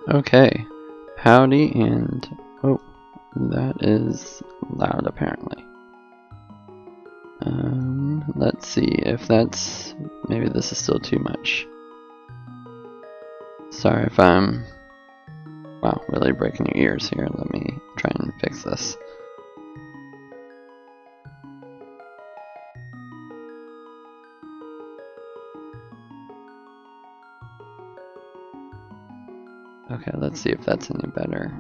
Okay, howdy, and oh, that is loud apparently. Let's see if that's, maybe this is still too much. Sorry if I'm, wow, really breaking your ears here. Let me try and fix this. Okay, let's see if that's any better.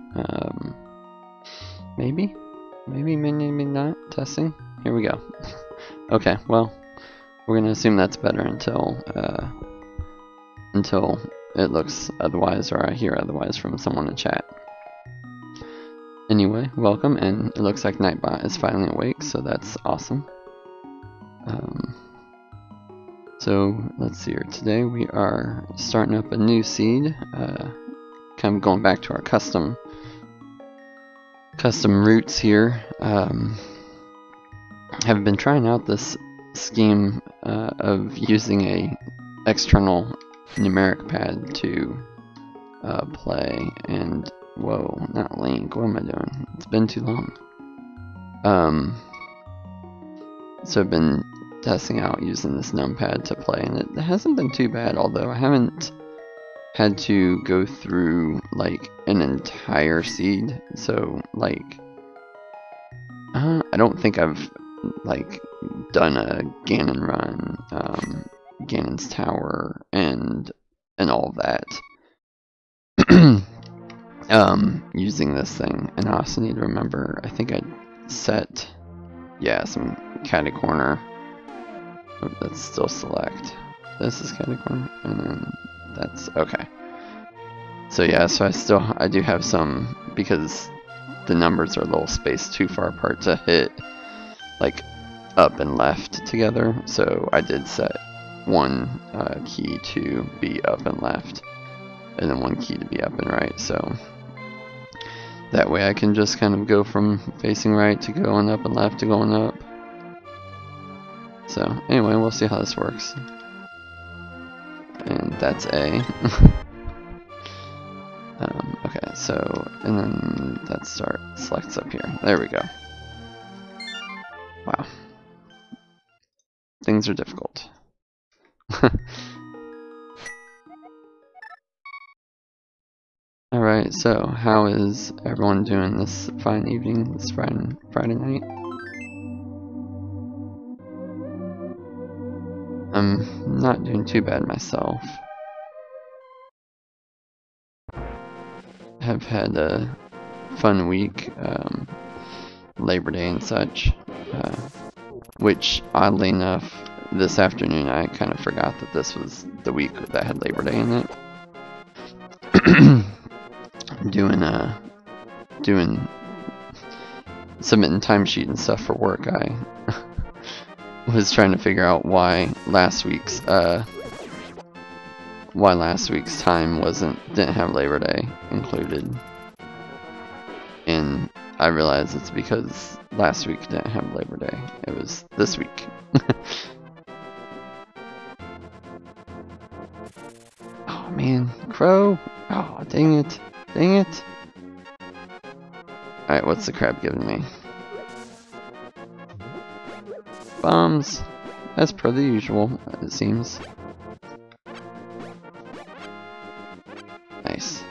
Maybe not. Testing. Here we go. Okay, well, we're gonna assume that's better until it looks otherwise or I hear otherwise from someone in chat. Anyway, welcome, and it looks like Nightbot is finally awake, so that's awesome. So let's see here. Today we are starting up a new seed. Kind of going back to our custom roots here. Have been trying out this scheme of using a external numeric pad to play, and whoa, not Link, what am I doing? It's been too long. So I've been testing out using this numpad to play, and it hasn't been too bad, although I haven't had to go through like an entire seed. So like I don't think I've like done a Ganon run, Ganon's Tower, and all of that using this thing. And I also need to remember, I think I set, yeah, some catty corner. Oh, that's still select. This is catty corner, and then that's okay. So yeah, so I do have some, because the numbers are a little spaced too far apart to hit like up and left together. So I did set one key to be up and left, and then one key to be up and right. So that way I can just kind of go from facing right to going up and left to going up. So anyway, we'll see how this works. And that's A. Okay, so, and then that selects up here. There we go. Wow. Things are difficult. Alright, so how is everyone doing this fine evening, this Friday night? I'm not doing too bad myself. Have had a fun week, Labor Day and such, which oddly enough, this afternoon I kind of forgot that this was the week that had Labor Day in it. Submitting timesheet and stuff for work. I was trying to figure out why last week's time didn't have Labor Day included, and I realized it's because last week didn't have Labor Day. It was this week. Oh man, Crow! Oh, dang it! Dang it! Alright, what's the crab giving me? Bombs! As per the usual, it seems. Nice.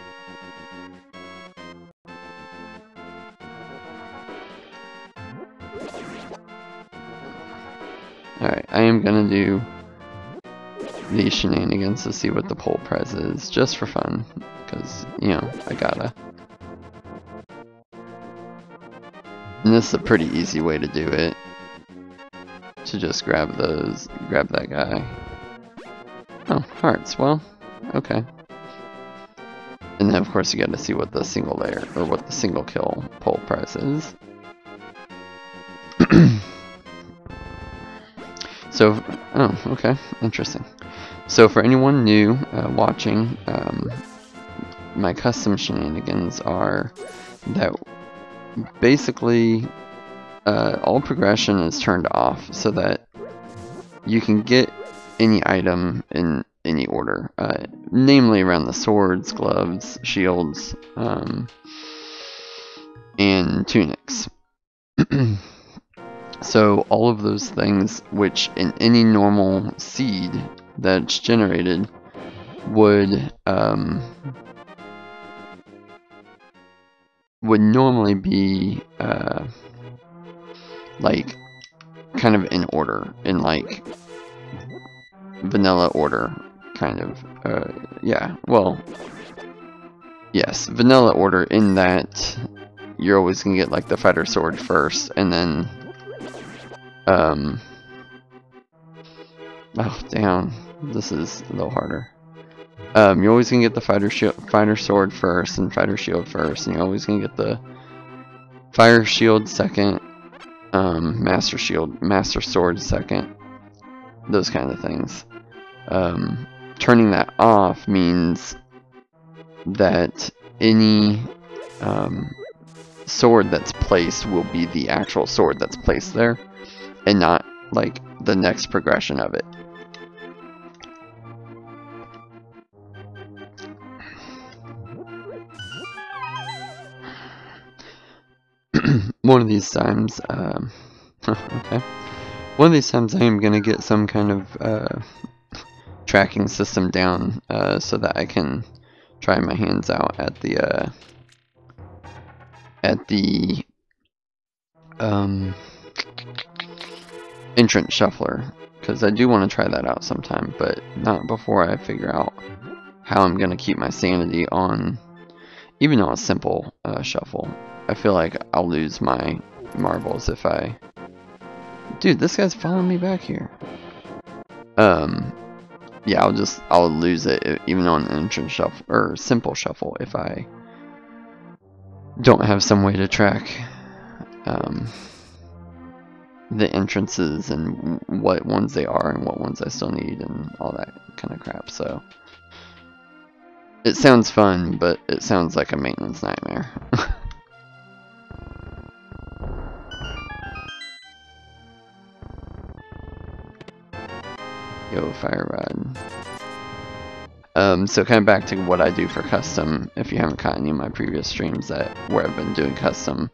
Alright, I am gonna do these shenanigans to see what the poll prize is, just for fun, because, you know, I gotta. And this is a pretty easy way to do it. To just grab that guy. Oh, hearts, well, okay. And then of course you gotta see what the single layer, or what the single kill poll price is. So, oh, okay, interesting. So for anyone new watching, my custom shenanigans are that basically all progression is turned off so that you can get any item in any order, namely around the swords, gloves, shields, and tunics. So all of those things, which in any normal seed that's generated would normally be like kind of in order, in like vanilla order, kind of. Yeah, well, yes, vanilla order in that you're always gonna get like the fighter sword first, and then oh damn, this is a little harder. You're always gonna get the fighter sword first, and fighter shield first, and you're always gonna get the fire shield second, master sword second, those kind of things. Turning that off means that any sword that's placed will be the actual sword that's placed there, and not like the next progression of it. One of these times, okay. One of these times I am gonna get some kind of tracking system down, so that I can try my hands out at the entrance shuffler, because I do want to try that out sometime, but not before I figure out how I'm gonna keep my sanity on, even on a simple shuffle. I feel like I'll lose my marbles if I... Dude, this guy's following me back here. Yeah, I'll lose it even on an entrance shuffle or simple shuffle if I don't have some way to track the entrances and what ones they are and what ones I still need and all that kind of crap. So it sounds fun, but it sounds like a maintenance nightmare. Yo, fire rod. So kind of back to what I do for custom. If you haven't caught any of my previous streams where I've been doing custom,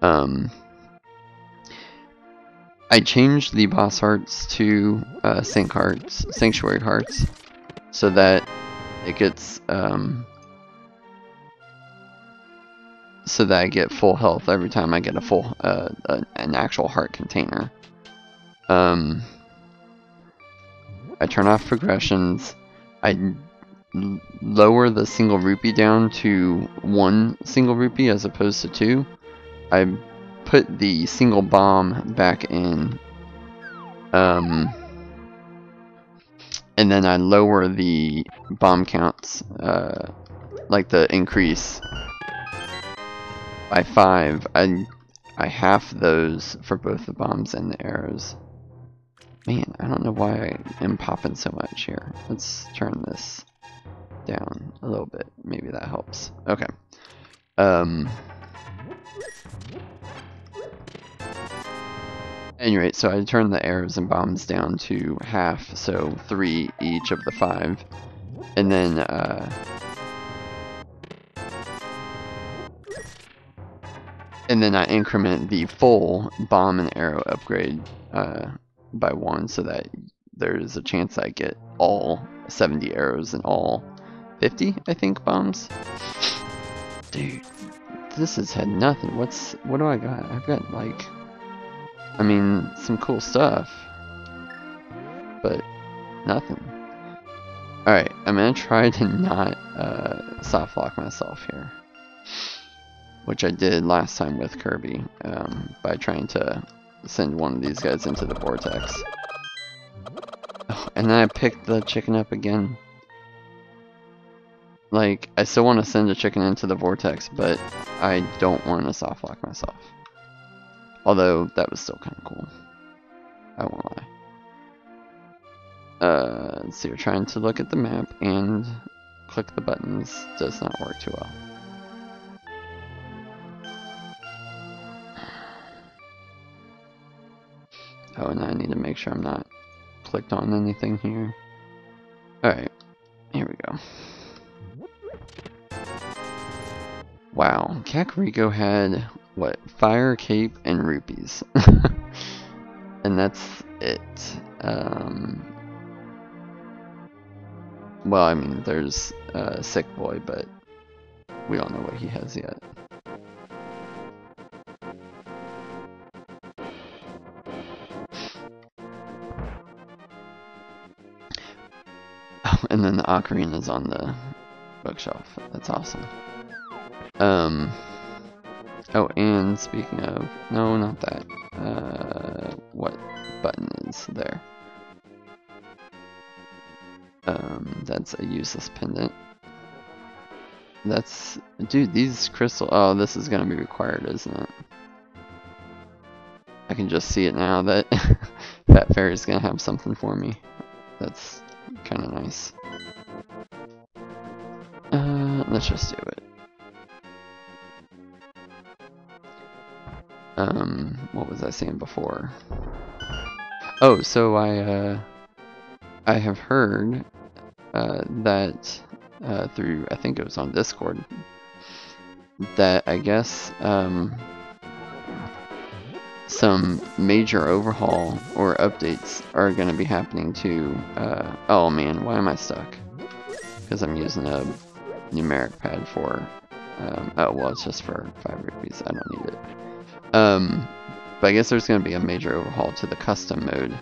I changed the boss hearts to sanctuary hearts, so that it gets so that I get full health every time I get a full an actual heart container. I turn off progressions. I lower the single rupee down to 1 single rupee as opposed to 2. I put the single bomb back in, and then I lower the bomb counts, like the increase, by 5. I half those for both the bombs and the arrows. Man, I don't know why I am popping so much here. Let's turn this down a little bit. Maybe that helps. Okay. Anyway, so I turned the arrows and bombs down to half, so 3 each of the 5. And then, I increment the full bomb and arrow upgrade by 1, so that there's a chance I get all 70 arrows and all 50, I think, bombs. Dude, this has had nothing. What do I got? I've got, like, I mean, some cool stuff, but nothing. Alright, I'm gonna try to not soft lock myself here, which I did last time with Kirby, by trying to send one of these guys into the vortex. Oh, and then I picked the chicken up again. Like, I still want to send a chicken into the vortex, but I don't want to soft lock myself. Although, that was still kind of cool. I won't lie. Let's see, we're trying to look at the map and click the buttons. Does not work too well. Oh, and I need to make sure I'm not clicked on anything here. Alright, here we go. Wow, Kakariko had, what, fire, cape, and rupees. And that's it. Well, I mean, there's Sick Boy, but we don't know what he has yet. Oh, and then the ocarina's on the bookshelf. That's awesome. Oh, and speaking of, no, not that. What button is there? That's a useless pendant. That's, dude, these crystal, oh, this is gonna be required, isn't it? I can just see it now that Fat Fairy's gonna have something for me. That's kinda nice. Let's just do it. What was I saying before? Oh, so I have heard that through, I think it was on Discord, that I guess some major overhaul or updates are going to be happening to, oh man, why am I stuck? Because I'm using a numeric pad for, oh well, it's just for 5 rupees, I don't need it. But I guess there's going to be a major overhaul to the custom mode.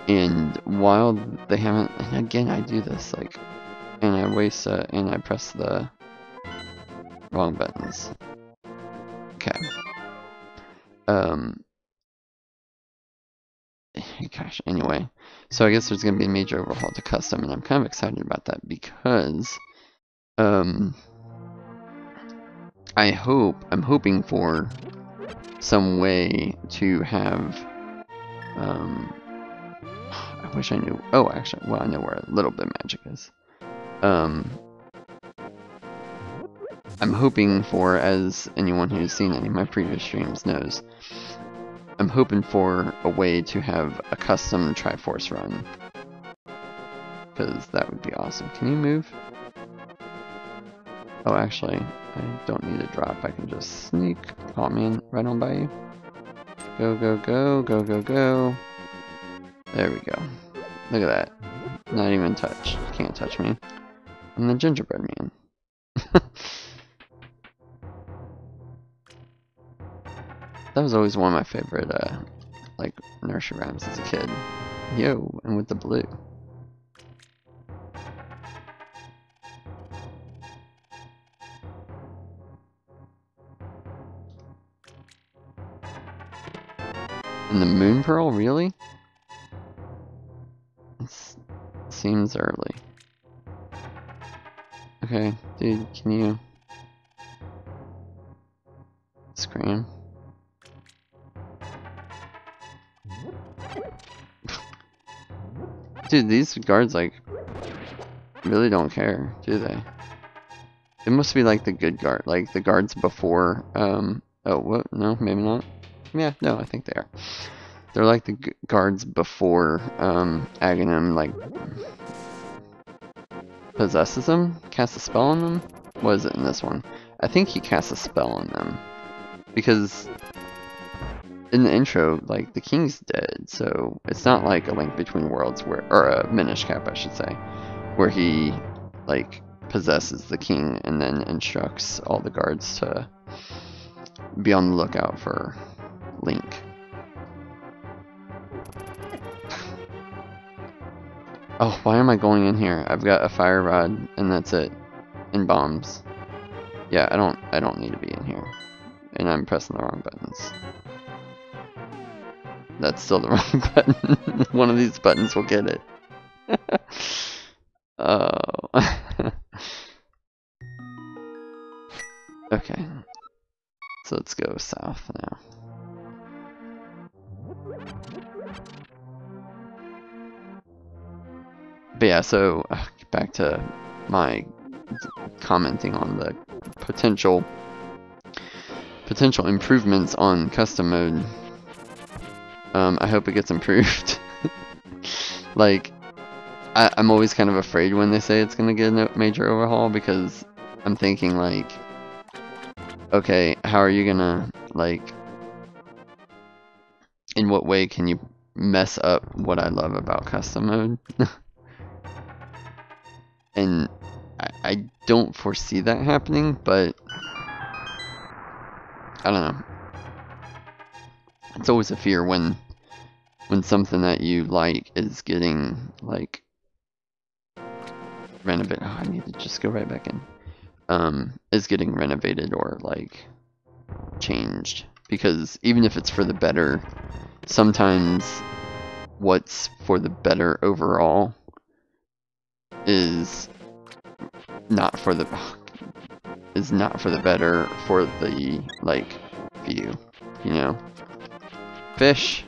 And while they haven't, and again I do this, like, and I waste, and I press the wrong buttons. Okay. Gosh, anyway. So I guess there's going to be a major overhaul to custom, and I'm kind of excited about that because, I'm hoping for some way to have, I wish I knew, oh actually, well I know where a little bit of magic is. I'm hoping for, as anyone who's seen any of my previous streams knows, I'm hoping for a way to have a custom Triforce run. Because that would be awesome. Can you move? Oh, actually, I don't need a drop. I can just sneak. Oh man, right on by you. Go, go, go, go, go, go. There we go. Look at that. Not even touch. Can't touch me. I'm the gingerbread man. That was always one of my favorite, like, nursery rhymes as a kid. Yo, and with the blue. And the moon pearl, really? It seems early. Okay, dude, can you scream? Dude, these guards, like, really don't care, do they? It must be like the good guard, like the guards before, oh, what? No, maybe not. Yeah, no, I think they are. They're like the guards before, Aghanim, like, possesses them? Casts a spell on them? What is it in this one? I think he casts a spell on them. Because in the intro, like, the king's dead, so it's not like a Link Between Worlds where, or a Minish Cap, I should say, where he, like, possesses the king and then instructs all the guards to be on the lookout for Link. Oh, why am I going in here? I've got a fire rod and that's it. And bombs. Yeah, I don't need to be in here. And I'm pressing the wrong buttons. That's still the wrong button. One of these buttons will get it. Oh. Okay. So let's go south now. But yeah, so back to my commenting on the potential improvements on custom mode. I hope it gets improved. Like, I'm always kind of afraid when they say it's gonna get a major overhaul, because I'm thinking like, okay, how are you gonna, like, in what way can you mess up what I love about custom mode? And I don't foresee that happening, but I don't know. It's always a fear when something that you like is getting, like, renovated. Oh, I need to just go right back in. Is getting renovated or, like, changed. Because even if it's for the better, sometimes what's for the better overall is not for the better for the, like, view, you know? Fish!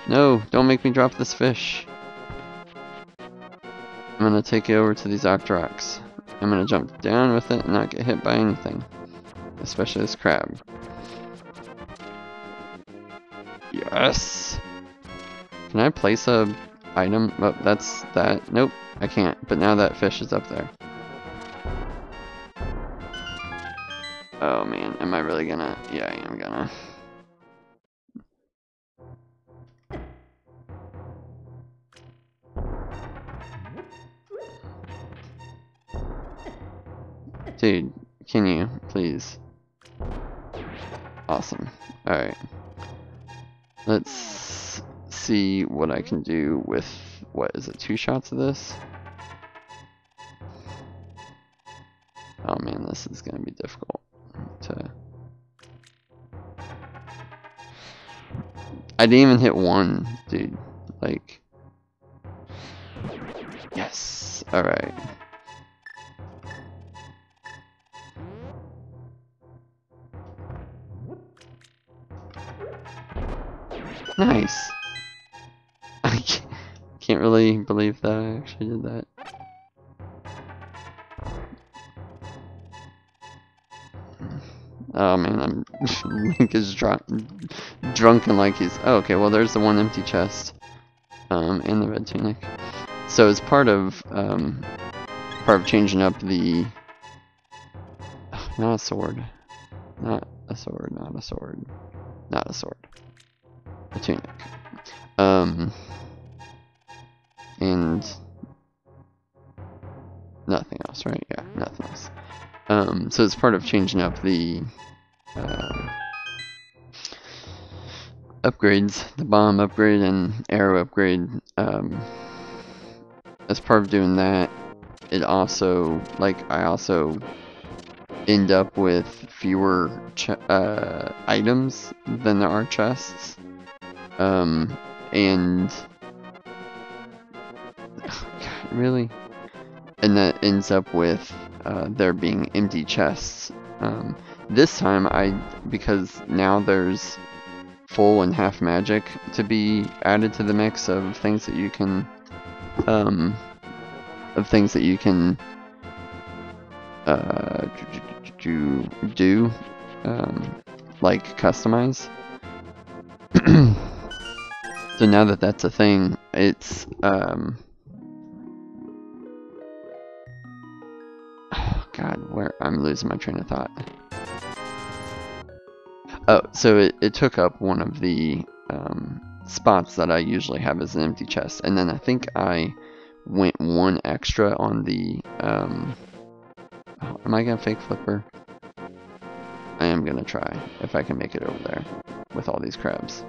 No, don't make me drop this fish. I'm gonna take it over to these Octoroks. I'm gonna jump down with it and not get hit by anything. Especially this crab. Yes! Can I place a item? Oh, that's that. Nope, I can't. But now that fish is up there. Oh man, am I really gonna? Yeah, I am gonna. Dude, can you, please? Awesome. Alright. Let's see what I can do with, what is it, 2 shots of this? Oh man, this is gonna be difficult to... I didn't even hit 1, dude. Like... Yes! Alright. Nice! I can't really believe that I actually did that. Oh man, I'm Link is drunken like he's... Oh, okay, well there's the 1 empty chest. And the red tunic. So as part of changing up the... Not a sword. Not a sword, not a sword. Not a sword. A tunic. And nothing else, right? Yeah, nothing else. So it's part of changing up the upgrades, the bomb upgrade and arrow upgrade. As part of doing that, it also, like, I also end up with fewer items than there are chests. And God, really? And that ends up with there being empty chests. This time because now there's full and half magic to be added to the mix of things that you can do, like customize. So now that that's a thing, it's oh God, where I'm losing my train of thought. Oh, so it took up one of the spots that I usually have as an empty chest, and then I think I went 1 extra on the oh, am I gonna fake flipper? I am gonna try if I can make it over there with all these crabs.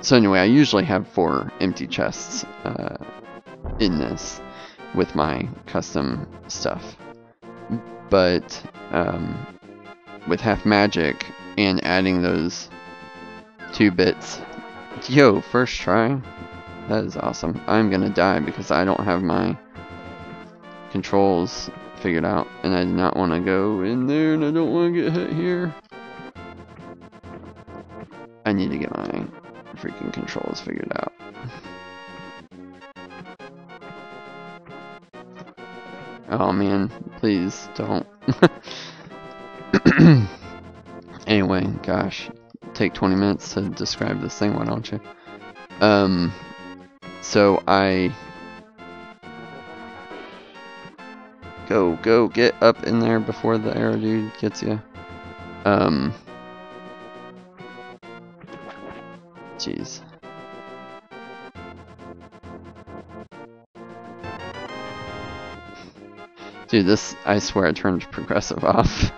So anyway, I usually have 4 empty chests in this with my custom stuff, but with half magic and adding those 2 bits, yo, first try, that is awesome. I'm gonna die because I don't have my controls figured out, and I do not want to go in there, and I don't want to get hit here. I need to get my freaking controls figured out. Oh man, please don't. Anyway, gosh, take 20 minutes to describe this thing, why don't you? So I go get up in there before the arrow dude gets you. Jeez. Dude, this, I swear I turned progressive off.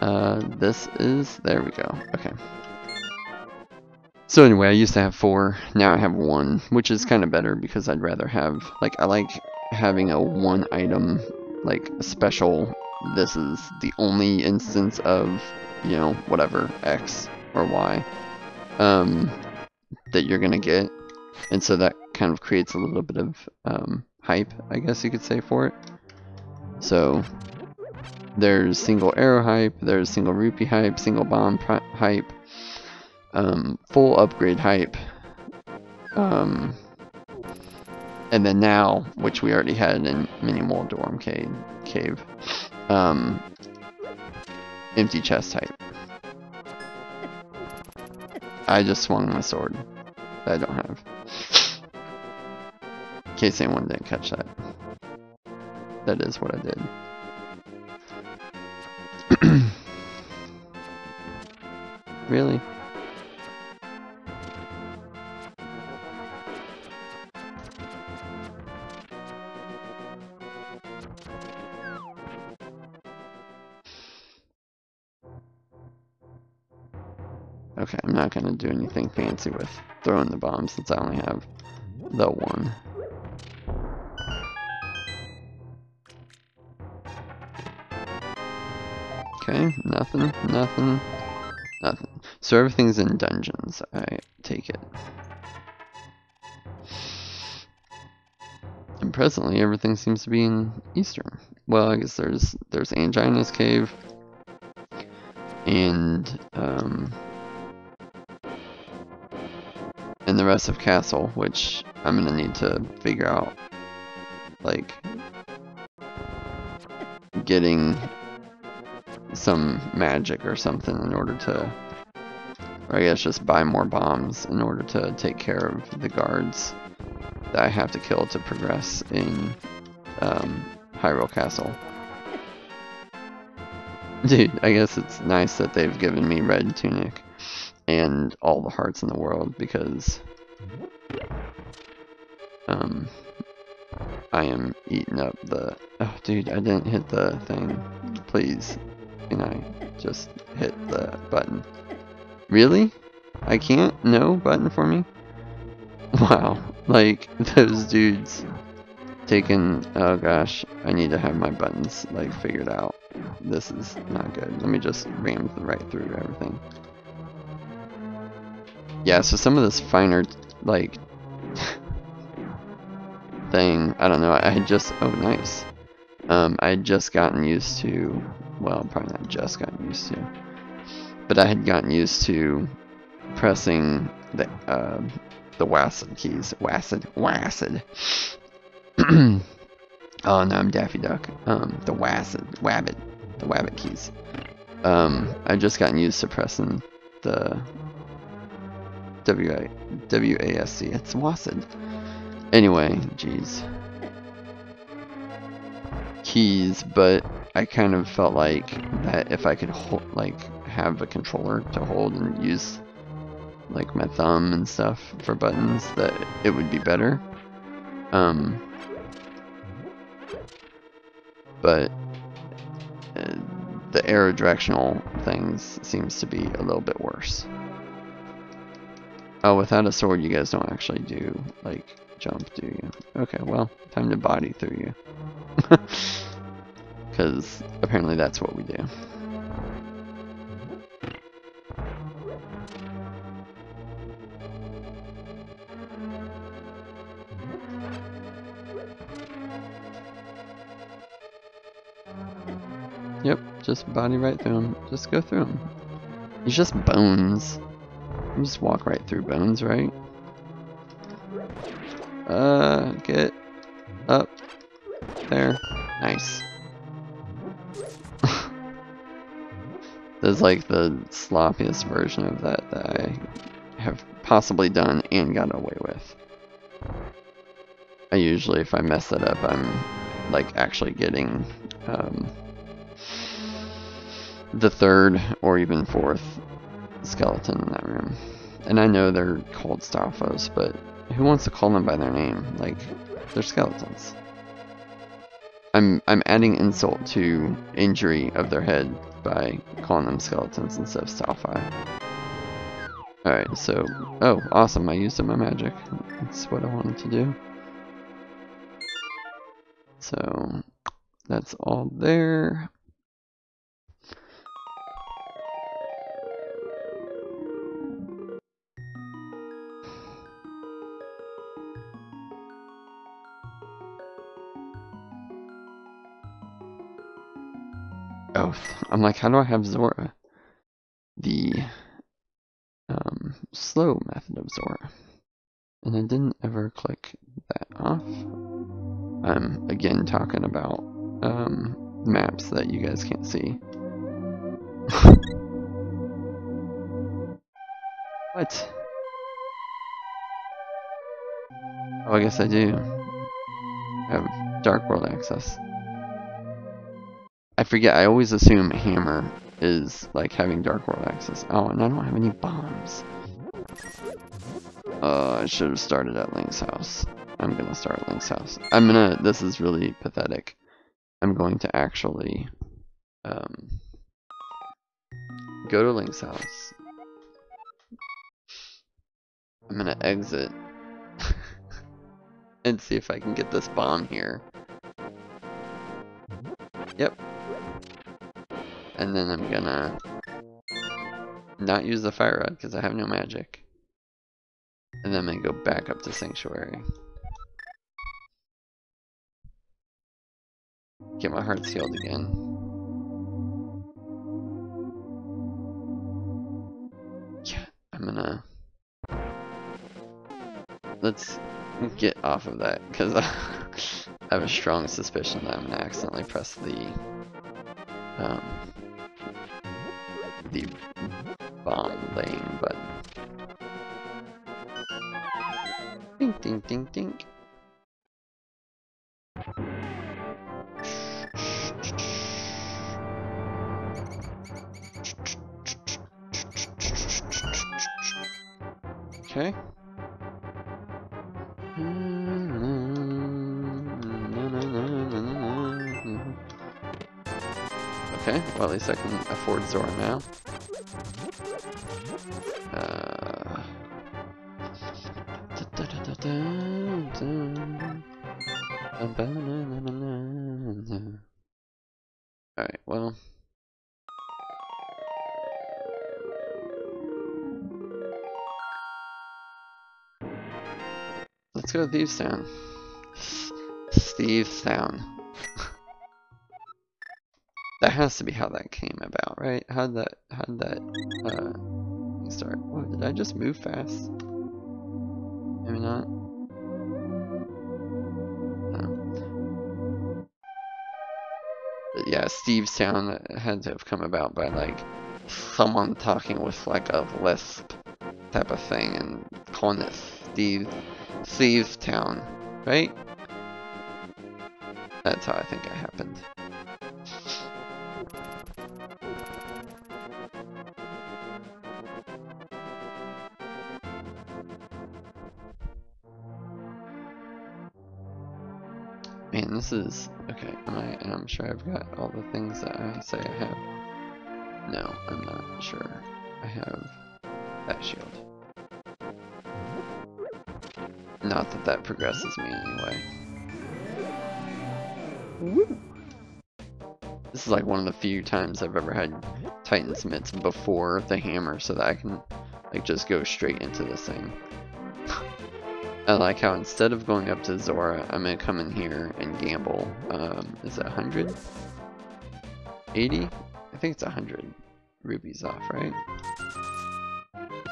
There we go, okay. So anyway, I used to have 4, now I have 1, which is kind of better because I'd rather have, like, I like having a 1 item, like, a special, this is the only instance of, you know, whatever, X or Y, that you're gonna get. And so that kind of creates a little bit of hype, I guess you could say, for it. So there's single arrow hype, there's single rupee hype, single bomb hype, full upgrade hype, and then now, which we already had in Mini Moldorm Cave, empty chest hype. I just swung my sword that I don't have. In case anyone didn't catch that. That is what I did. Really? Okay, I'm not gonna do anything fancy with throwing the bomb since I only have the 1. Okay, nothing. So everything's in dungeons, I take it. And presently everything seems to be in Eastern. Well, I guess there's Angina's Cave and the rest of Castle, which I'm gonna need to figure out, like, getting some magic or something in order to, or I guess just buy more bombs in order to take care of the guards that I have to kill to progress in Hyrule Castle. Dude, I guess it's nice that they've given me red tunic and all the hearts in the world, because I am eating up the... Oh, dude, I didn't hit the thing. Please, can I just hit the button? Really? I can't? No button for me? Wow, like, those dudes taking... Oh gosh, I need to have my buttons, like, figured out. This is not good. Let me just ram right through everything. Yeah, so some of this finer, like, thing, I don't know, I had just... Oh, nice. I had just gotten used to... Well, probably not just gotten used to. But I had gotten used to pressing the WASD keys. WASD. Oh, no, I'm Daffy Duck. The WABBIT keys. I just gotten used to pressing the WASD. It's WASD. Anyway, jeez. Keys, but I kind of felt like that if I could have a controller to hold and use like my thumb and stuff for buttons, that it would be better. But the arrow directional things seems to be a little bit worse. Oh, without a sword you guys don't actually do like jump, do you? Okay, well, time to body through you. Because apparently that's what we do. Yep, just body right through him. Just go through him. He's just bones. You just walk right through bones, right? Get up there. Nice. is like the sloppiest version of that I have possibly done and got away with. I usually, if I mess it up, I'm like actually getting the third or even fourth skeleton in that room. And I know they're called Stalfos, but who wants to call them by their name? Like, they're skeletons. I'm adding insult to injury of their head by calling them skeletons instead of Stalfi. Alright, so, oh, awesome, I used up my magic. That's what I wanted to do. So, that's all there. Oh, I'm like, how do I have Zora? The slow method of Zora. And I didn't ever click that off. I'm again talking about maps that you guys can't see. What? Oh, I guess I do have Dark World access. I forget, I always assume Hammer is like having Dark World access. Oh, and I don't have any bombs. I should have started at Link's house. I'm gonna start at Link's house. This is really pathetic. I'm going to actually go to Link's house. I'm gonna exit and see if I can get this bomb here. Yep. And then I'm gonna not use the fire rod because I have no magic. And then I'm gonna go back up to Sanctuary. Get my heart healed again. Yeah, I'm gonna... Let's get off of that because I have a strong suspicion that I'm gonna accidentally press the bomb laying button. Ding ding ding ding. Okay. Okay, well at least I can afford Zora now. Alright, well. Let's go to Thieves Town. Thieves Town. That has to be how that came about, right? How'd that start? Whoa, did I just move fast? Maybe not. No. But yeah, Steve's Town had to have come about by like someone talking with like a lisp type of thing and calling it Steve's Town, right? That's how I think it happened. Man, this is okay. I'm sure I've got all the things that I say I have. No, I'm not sure. I have that shield. Not that that progresses me anyway. Woo. This is like one of the few times I've ever had Titan's Mitts before the hammer so that I can like just go straight into this thing. I like how instead of going up to Zora, I'm gonna come in here and gamble. Is it 100? 80? I think it's 100 rupees off, right?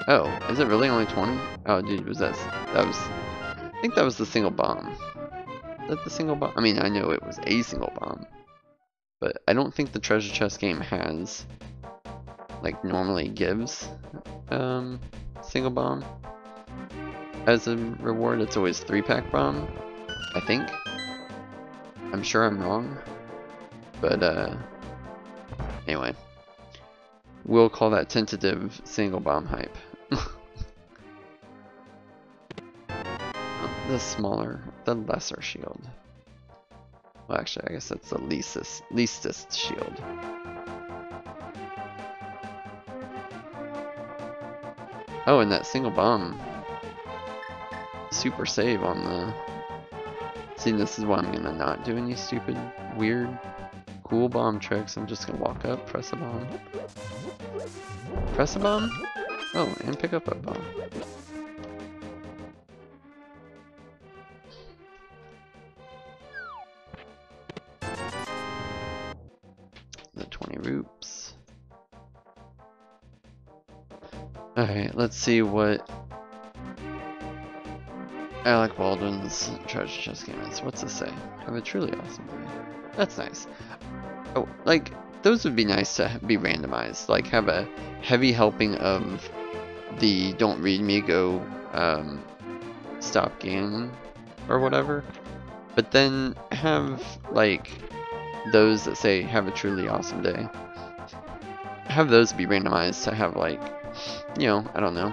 Oh, is it really only 20? Oh, dude, that was... I think that was the single bomb. Is that the single bomb? I mean, I know it was a single bomb. But I don't think the treasure chest game has like normally gives single bomb as a reward. It's always 3-pack bomb, I think. I'm sure I'm wrong, but anyway, we'll call that tentative single bomb hype. The smaller, the lesser shield. Well, actually, I guess that's the leastest shield. Oh, and that single bomb. Super save on the... See, this is why I'm gonna not do any stupid, weird, cool bomb tricks. I'm just gonna walk up, press a bomb. Press a bomb? Oh, and pick up a bomb. The 20 roops. Alright, let's see what Alec Baldwin's treasure chest game is. What's it say? Have a truly awesome day. That's nice. Oh, like, those would be nice to be randomized. Like, have a heavy helping of the don't read me, go stop game or whatever. But then have, like, those that say have a truly awesome day. Have those be randomized to have, like, you know, I don't know,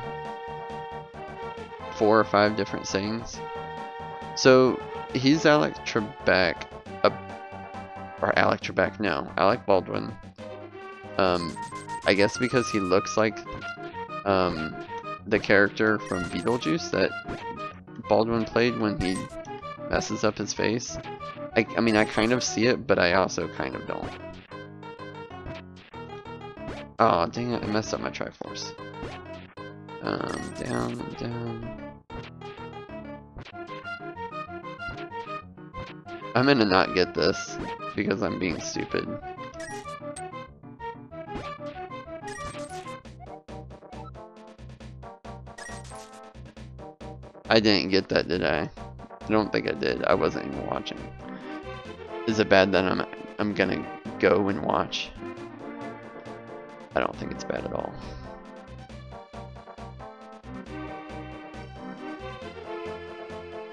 4 or 5 different sayings. So he's Alec Trebek, or Alec Trebek, no, Alec Baldwin. I guess because he looks like the character from Beetlejuice that Baldwin played when he messes up his face. I mean, I kind of see it, but I also kind of don't. Oh, dang it, I messed up my Triforce. Down. I'm gonna not get this because I'm being stupid. I didn't get that, did I? I don't think I did. I wasn't even watching. Is it bad that I'm gonna go and watch? I don't think it's bad at all.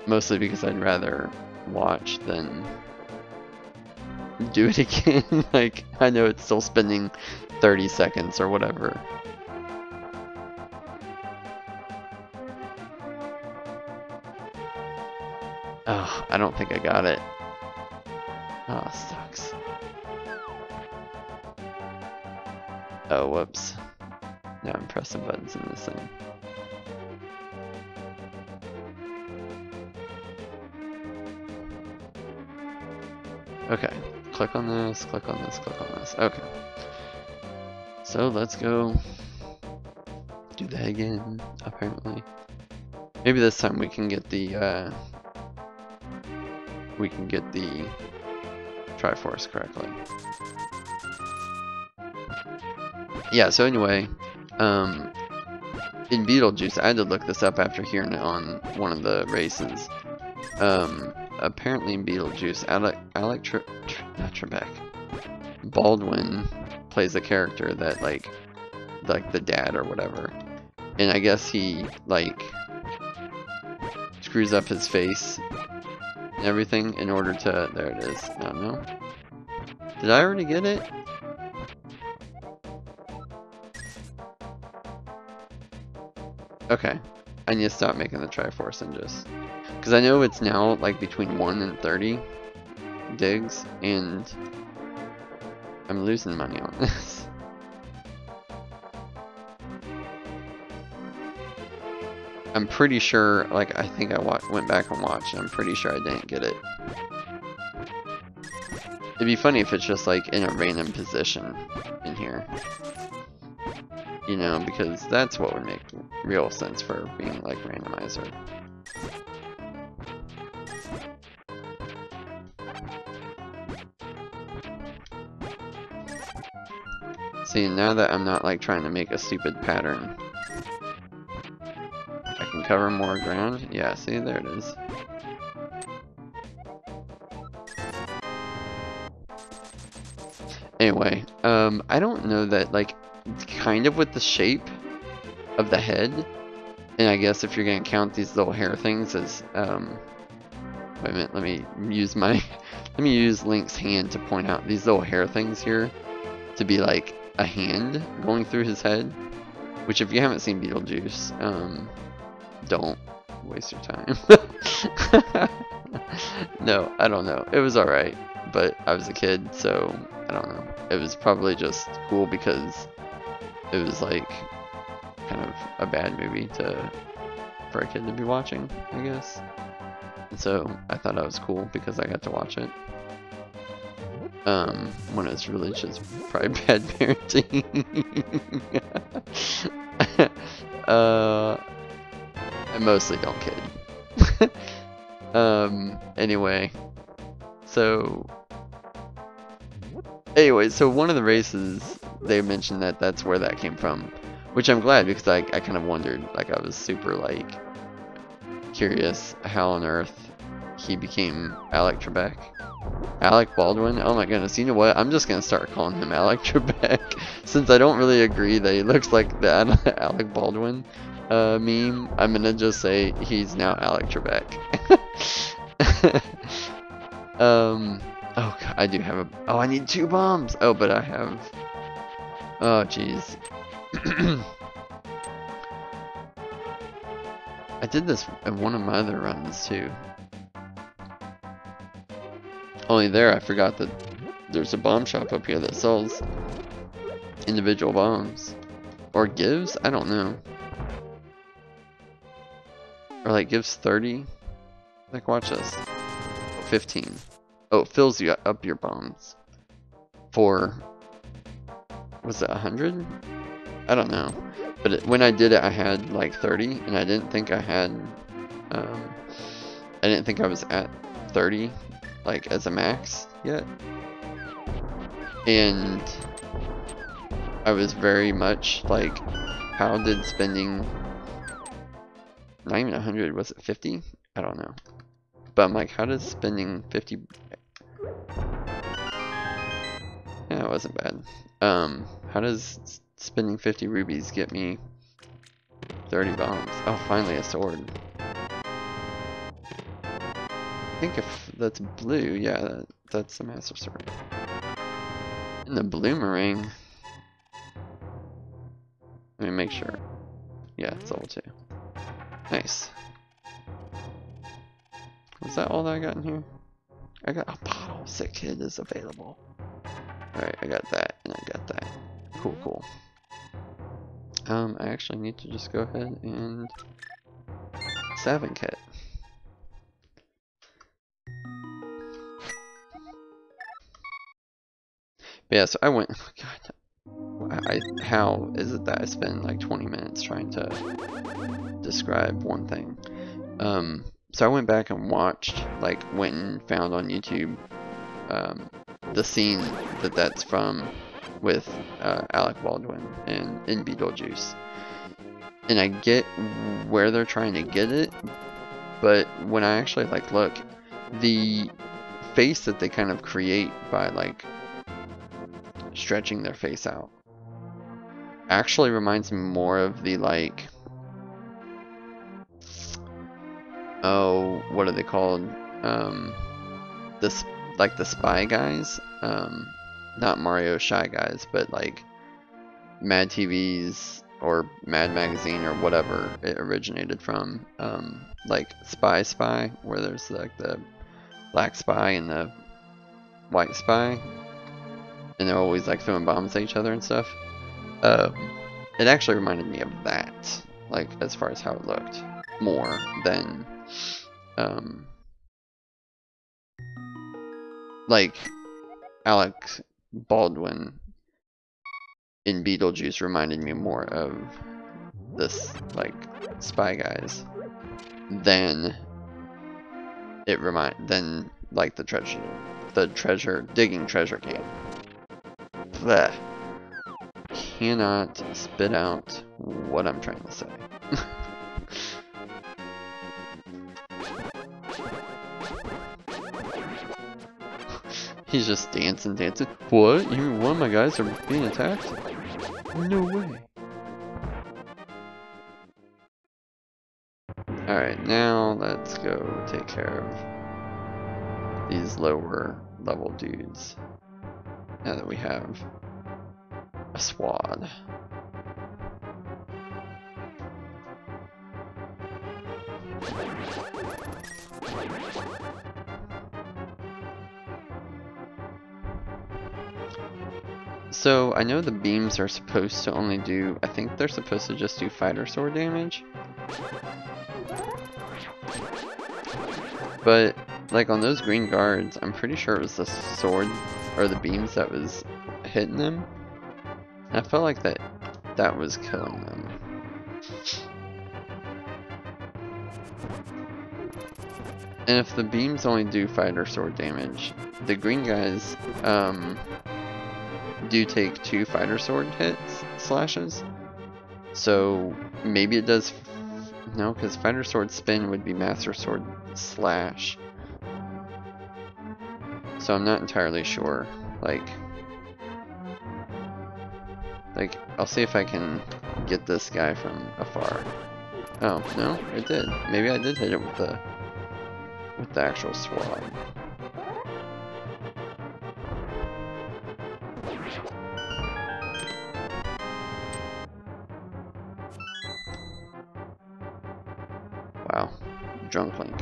Mostly because I'd rather watch than do it again. Like, I know it's still spending 30 seconds or whatever. Oh, I don't think I got it. Oh, sucks. Oh, whoops. Now I'm pressing buttons in this thing. Okay, click on this, click on this, click on this. Okay. So let's go do that again, apparently. Maybe this time we can get the Triforce correctly. Yeah, so anyway, in Beetlejuice, I had to look this up after hearing it on one of the races. Apparently in Beetlejuice, not Trebek, Baldwin plays a character that like the dad or whatever, and I guess he like screws up his face and everything in order to, there it is. Oh no, did I already get it? Okay, I need to stop making the Triforce and just, because I know it's now like between 1 and 30 digs, and I'm losing money on this. I'm pretty sure, like, I think I went back and watched, and I'm pretty sure I didn't get it. It'd be funny if it's just like in a random position in here. You know, because that's what would make real sense for being like randomizer. See, now that I'm not like trying to make a stupid pattern, I can cover more ground. Yeah, see, there it is. Anyway, I don't know that, like, kind of with the shape of the head. And I guess if you're gonna count these little hair things as wait a minute, let me use Link's hand to point out these little hair things here to be like a hand going through his head. Which, if you haven't seen Beetlejuice, don't waste your time. No, I don't know. It was alright, but I was a kid, so I don't know. It was probably just cool because it was like kind of a bad movie for a kid to be watching, I guess. And so I thought it was cool because I got to watch it. When it's really just probably bad parenting. I mostly don't kid. Anyway, so one of the races, they mentioned that that's where that came from, which I'm glad, because I kind of wondered, like, I was super like curious how on earth he became Alec Trebek. Alec Baldwin? Oh my goodness, you know what? I'm just gonna start calling him Alec Trebek since I don't really agree that he looks like the Alec Baldwin meme. I'm gonna just say he's now Alec Trebek. Oh god, I do have a... Oh, I need 2 bombs! Oh, but I have... Oh, jeez. I did this in one of my other runs, too. Only there, I forgot that there's a bomb shop up here that sells individual bombs. Or gives? I don't know. Or like gives 30? Like, watch this. 15. Oh, it fills you up your bombs. For... Was it 100? I don't know. But when I did it, I had like 30, and I didn't think I had... I didn't think I was at 30. Like as a max yet, and I was very much like, how did spending not even 100, was it 50? I don't know, but I'm like, how does spending 50? Yeah, it wasn't bad. How does spending 50 rubies get me 30 bombs? Oh, finally a sword. I think if that's blue, yeah, that's the Master Sword. And the Bloomerang. Let me make sure. Yeah, it's level 2. Nice. Was that all that I got in here? I got a bottle. Sick Kid is available. Alright, I got that, and I got that. Cool, cool. I actually need to just go ahead and... Savin Kit. Yeah, so I went, oh god, how is it that I spend like 20 minutes trying to describe one thing? So I went back and watched, like, went and found on YouTube the scene that's from with Alec Baldwin in Beetlejuice. And I get where they're trying to get it, but when I actually like look, the face that they kind of create by like stretching their face out actually reminds me more of the like, oh, what are they called? This, like the Spy Guys, not Mario Shy Guys, but like Mad TV's or Mad Magazine or whatever it originated from, like Spy, where there's like the black spy and the white spy, and they're always like throwing bombs at each other and stuff. It actually reminded me of that, like as far as how it looked, more than like Alec Baldwin in Beetlejuice reminded me more of this like Spy Guys than like the treasure digging treasure camp. Blech. Cannot spit out what I'm trying to say. He's just dancing. What? You mean one of my guys are being attacked? No way. Alright, now let's go take care of these lower level dudes. Now that we have a squad. So I know the beams are supposed to only do, I think they're supposed to just do fighter sword damage. But like on those green guards, I'm pretty sure it was the sword or the beams that was hitting them. I felt like that was killing them. And if the beams only do fighter sword damage, the green guys do take 2 fighter sword hits, slashes. So maybe it does, no, because fighter sword spin would be master sword slash. So I'm not entirely sure. Like I'll see if I can get this guy from afar. Oh, no, it did. Maybe I did hit it with the actual swab. Wow, drunk Link.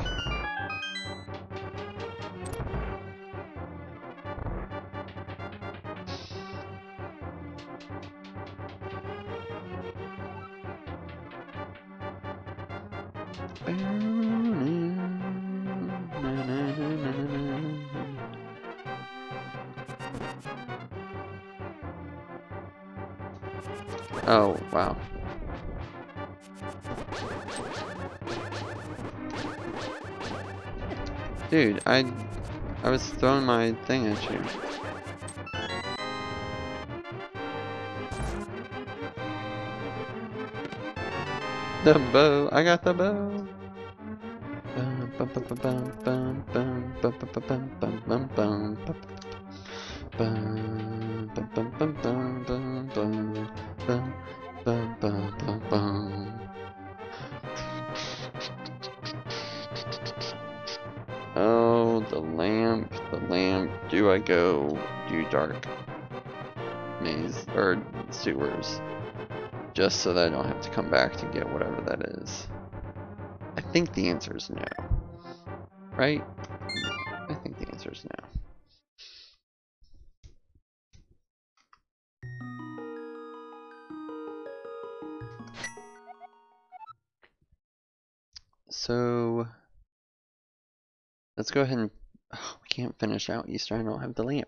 Oh, wow. Dude, I was throwing my thing at you. The bow, I got the bow. Oh, the lamp, do I go do dark maze, or sewers, just so that I don't have to come back to get whatever that is? I think the answer is no, right? I think the answer is no. So let's go ahead and, oh, we can't finish out Easter, I don't have the lamp.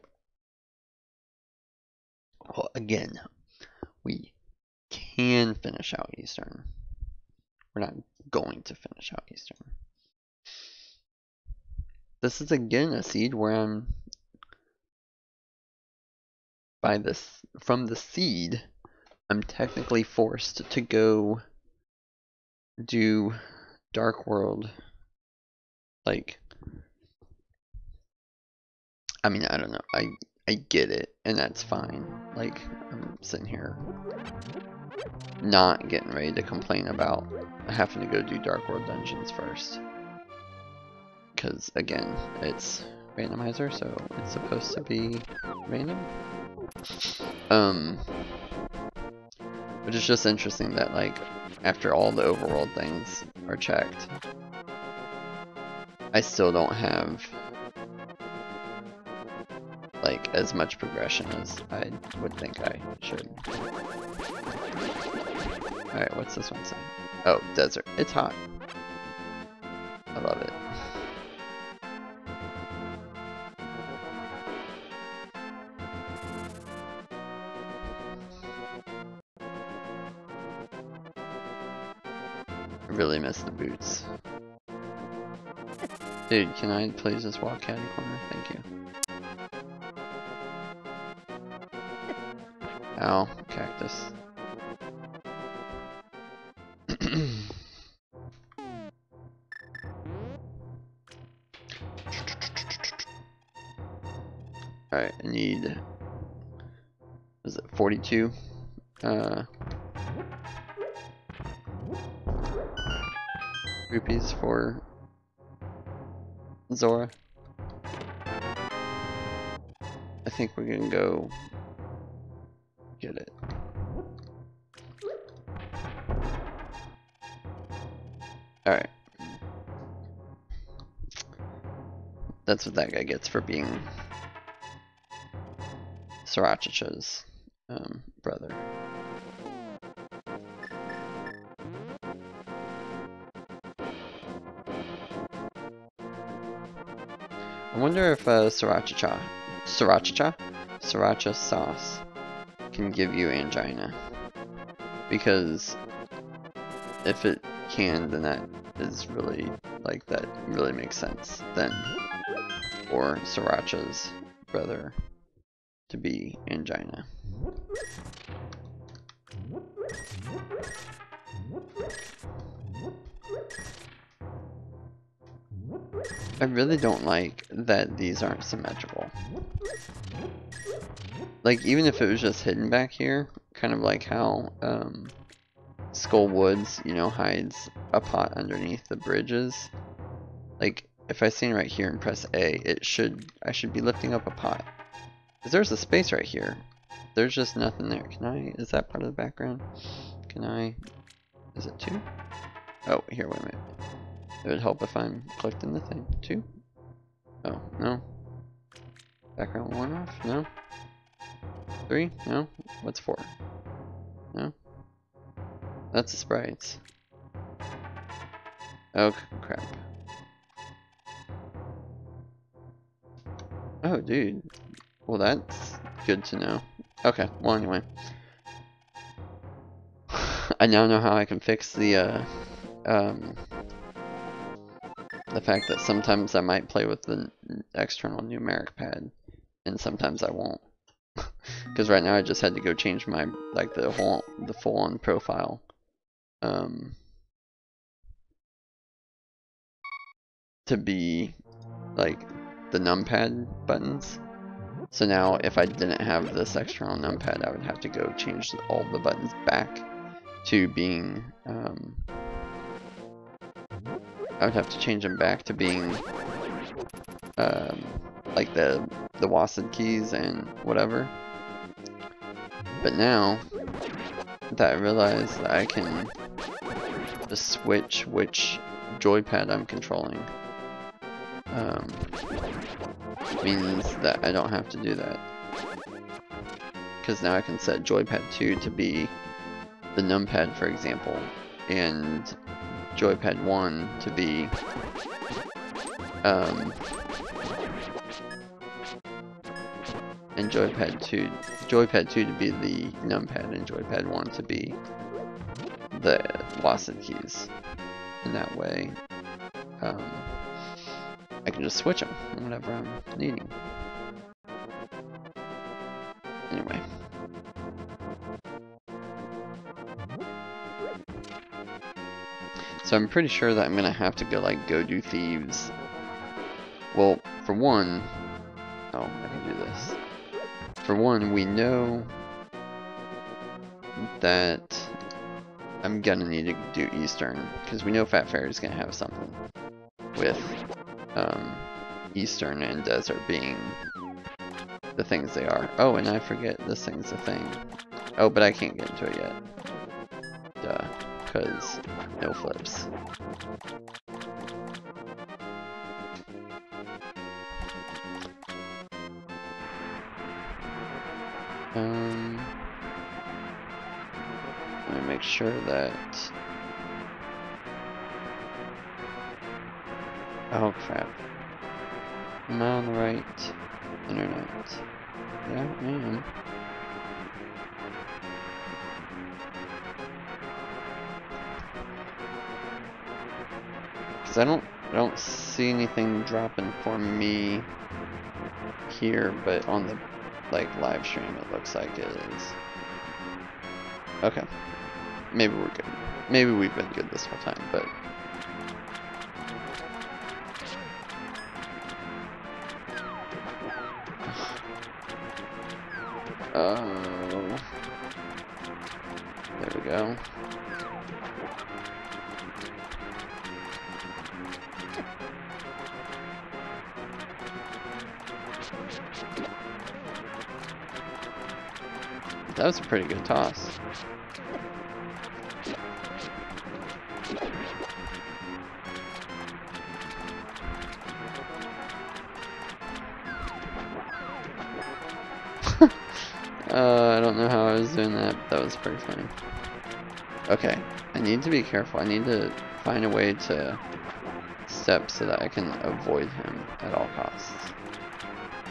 Well, again, we can finish out Eastern. We're not going to finish out Eastern. This is again a seed where I'm from the seed, I'm technically forced to go do Dark World. Like, I mean, I don't know. I get it, and that's fine. Like, I'm sitting here not getting ready to complain about having to go do Dark World dungeons first. Because, again, it's randomizer, so it's supposed to be random. But it's just interesting that, like, after all the overworld things are checked, I still don't have like as much progression as I would think I should. Alright, what's this one saying? Oh, desert. It's hot. I love it. I really miss the boots. Dude, can I please just walk catty corner? Thank you. Ow, cactus. Alright, I need, is it 42 rupees for Zora. I think we're gonna go get it. Alright. That's what that guy gets for being Sriracha's brother. I wonder if Sriracha sauce can give you angina. Because if it can, then that is really, like, that really makes sense then for Sriracha's brother to be angina. I really don't like that these aren't symmetrical. Like, even if it was just hidden back here, kind of like how Skull Woods, you know, hides a pot underneath the bridges. Like, if I stand right here and press A, I should be lifting up a pot. Because there's a space right here. There's just nothing there. Is that part of the background? Is it 2? Oh, here, wait a minute. It would help if I'm collecting the thing. 2? Oh, no. Background 1 off? No. 3? No. What's 4? No. That's the sprites. Oh, crap. Oh, dude. Well, that's good to know. Okay, well, anyway. I now know how I can fix the fact that sometimes I might play with the external numeric pad, and sometimes I won't. Because right now I just had to go change my, like, the full-on profile. To be, like, the numpad buttons. So now if I didn't have this external numpad, I would have to go change all the buttons back to being, I would have to change them back to being, like the WASD keys and whatever. But now that I realize that I can just switch which joypad I'm controlling, means that I don't have to do that. Because now I can set joypad 2 to be the numpad, for example, and joypad 1 to be and joypad 2 to be the numpad, and joypad 1 to be the WASD keys. In that way, I can just switch them whenever I'm needing. Anyway. So I'm pretty sure that I'm gonna have to go do thieves. Well, for one, oh, I can do this. For one, we know that I'm gonna need to do Eastern, because we know Fat Fairy's gonna have something with Eastern and Desert being the things they are. Oh, and I forget this thing's a thing. Oh, but I can't get into it yet. Duh, because no flips. Let me make sure that... Oh crap. Am I on the right internet? Yeah, I am. Because I don't see anything dropping for me here, but on the live stream it looks like it is. Okay. Maybe we're good. Maybe we've been good this whole time, but we go. That was a pretty good toss. I don't know how I was doing that, but that was pretty funny. Okay, I need to be careful. I need to find a way to step so that I can avoid him at all costs.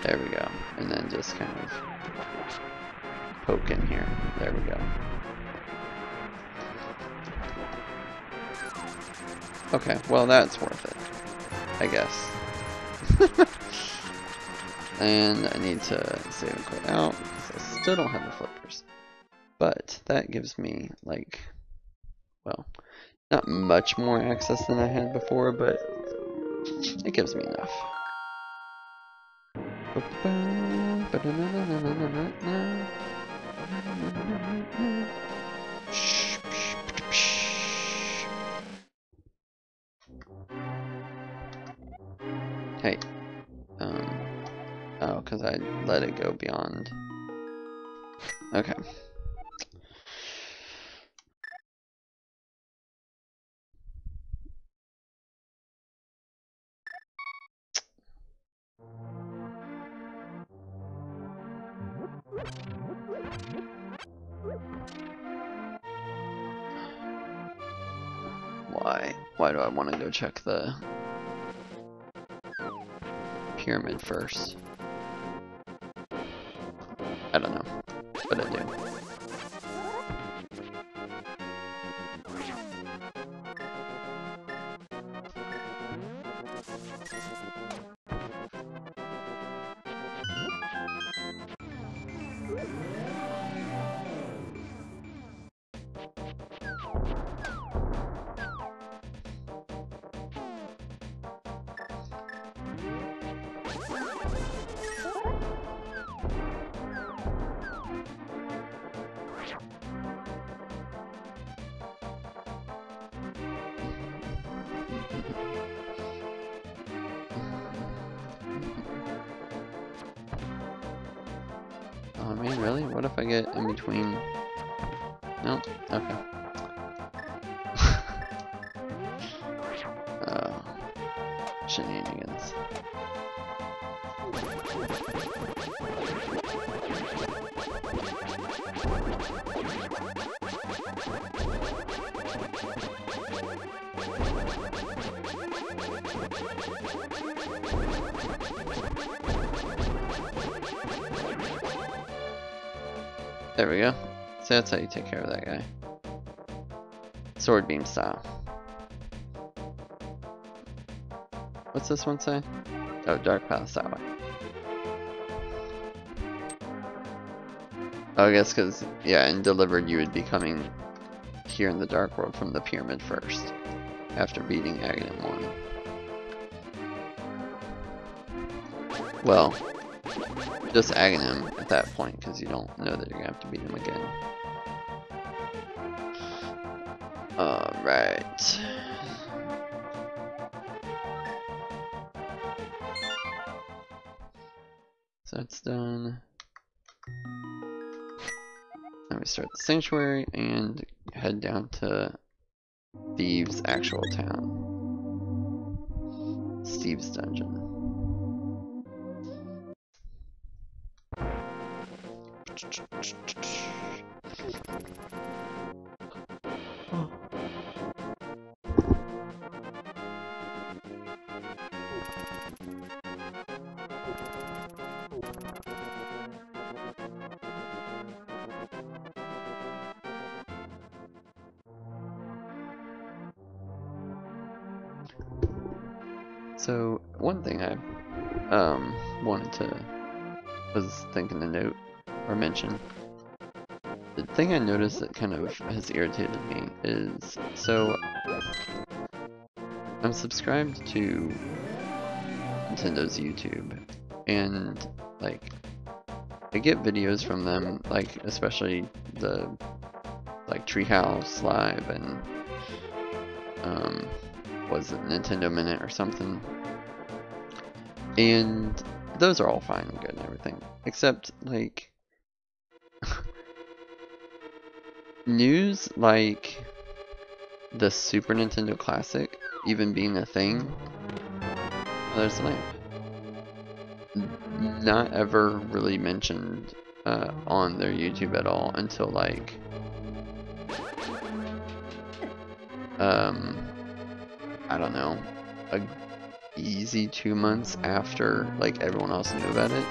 There we go. And then just kind of poke in here. There we go. Okay, well that's worth it, I guess. And I need to save and quit out because I still don't have the flippers. But that gives me, like, well, not much more access than I had before, but it gives me enough. Hey. Oh, because I let it go beyond. Okay. Why do I want to go check the pyramid first? I don't know, but I do. Oh man, really? What if I get in between? No? Okay. Oh. Shenanigans. There we go. So that's how you take care of that guy. Sword beam style. What's this one say? Oh, dark paths that way. Oh, I guess because, yeah, in Delivered you would be coming here in the Dark World from the pyramid first, after beating Aghanim 1. Well, just Aghanim at that point, because you don't know that you're going to have to beat him again. Alright. So that's done. Then we start the sanctuary and head down to Thieves' actual town. Steve's dungeon. So one thing I was thinking to note or mention. The thing I noticed that kind of has irritated me is, so I'm subscribed to Nintendo's YouTube, and like I get videos from them, like especially the like Treehouse Live and was it Nintendo Minute or something, and those are all fine and good and everything, except like news like the Super Nintendo Classic even being a thing. Oh, there's the lamp. Not ever really mentioned on their YouTube at all until like I don't know, a easy 2 months after like everyone else knew about it.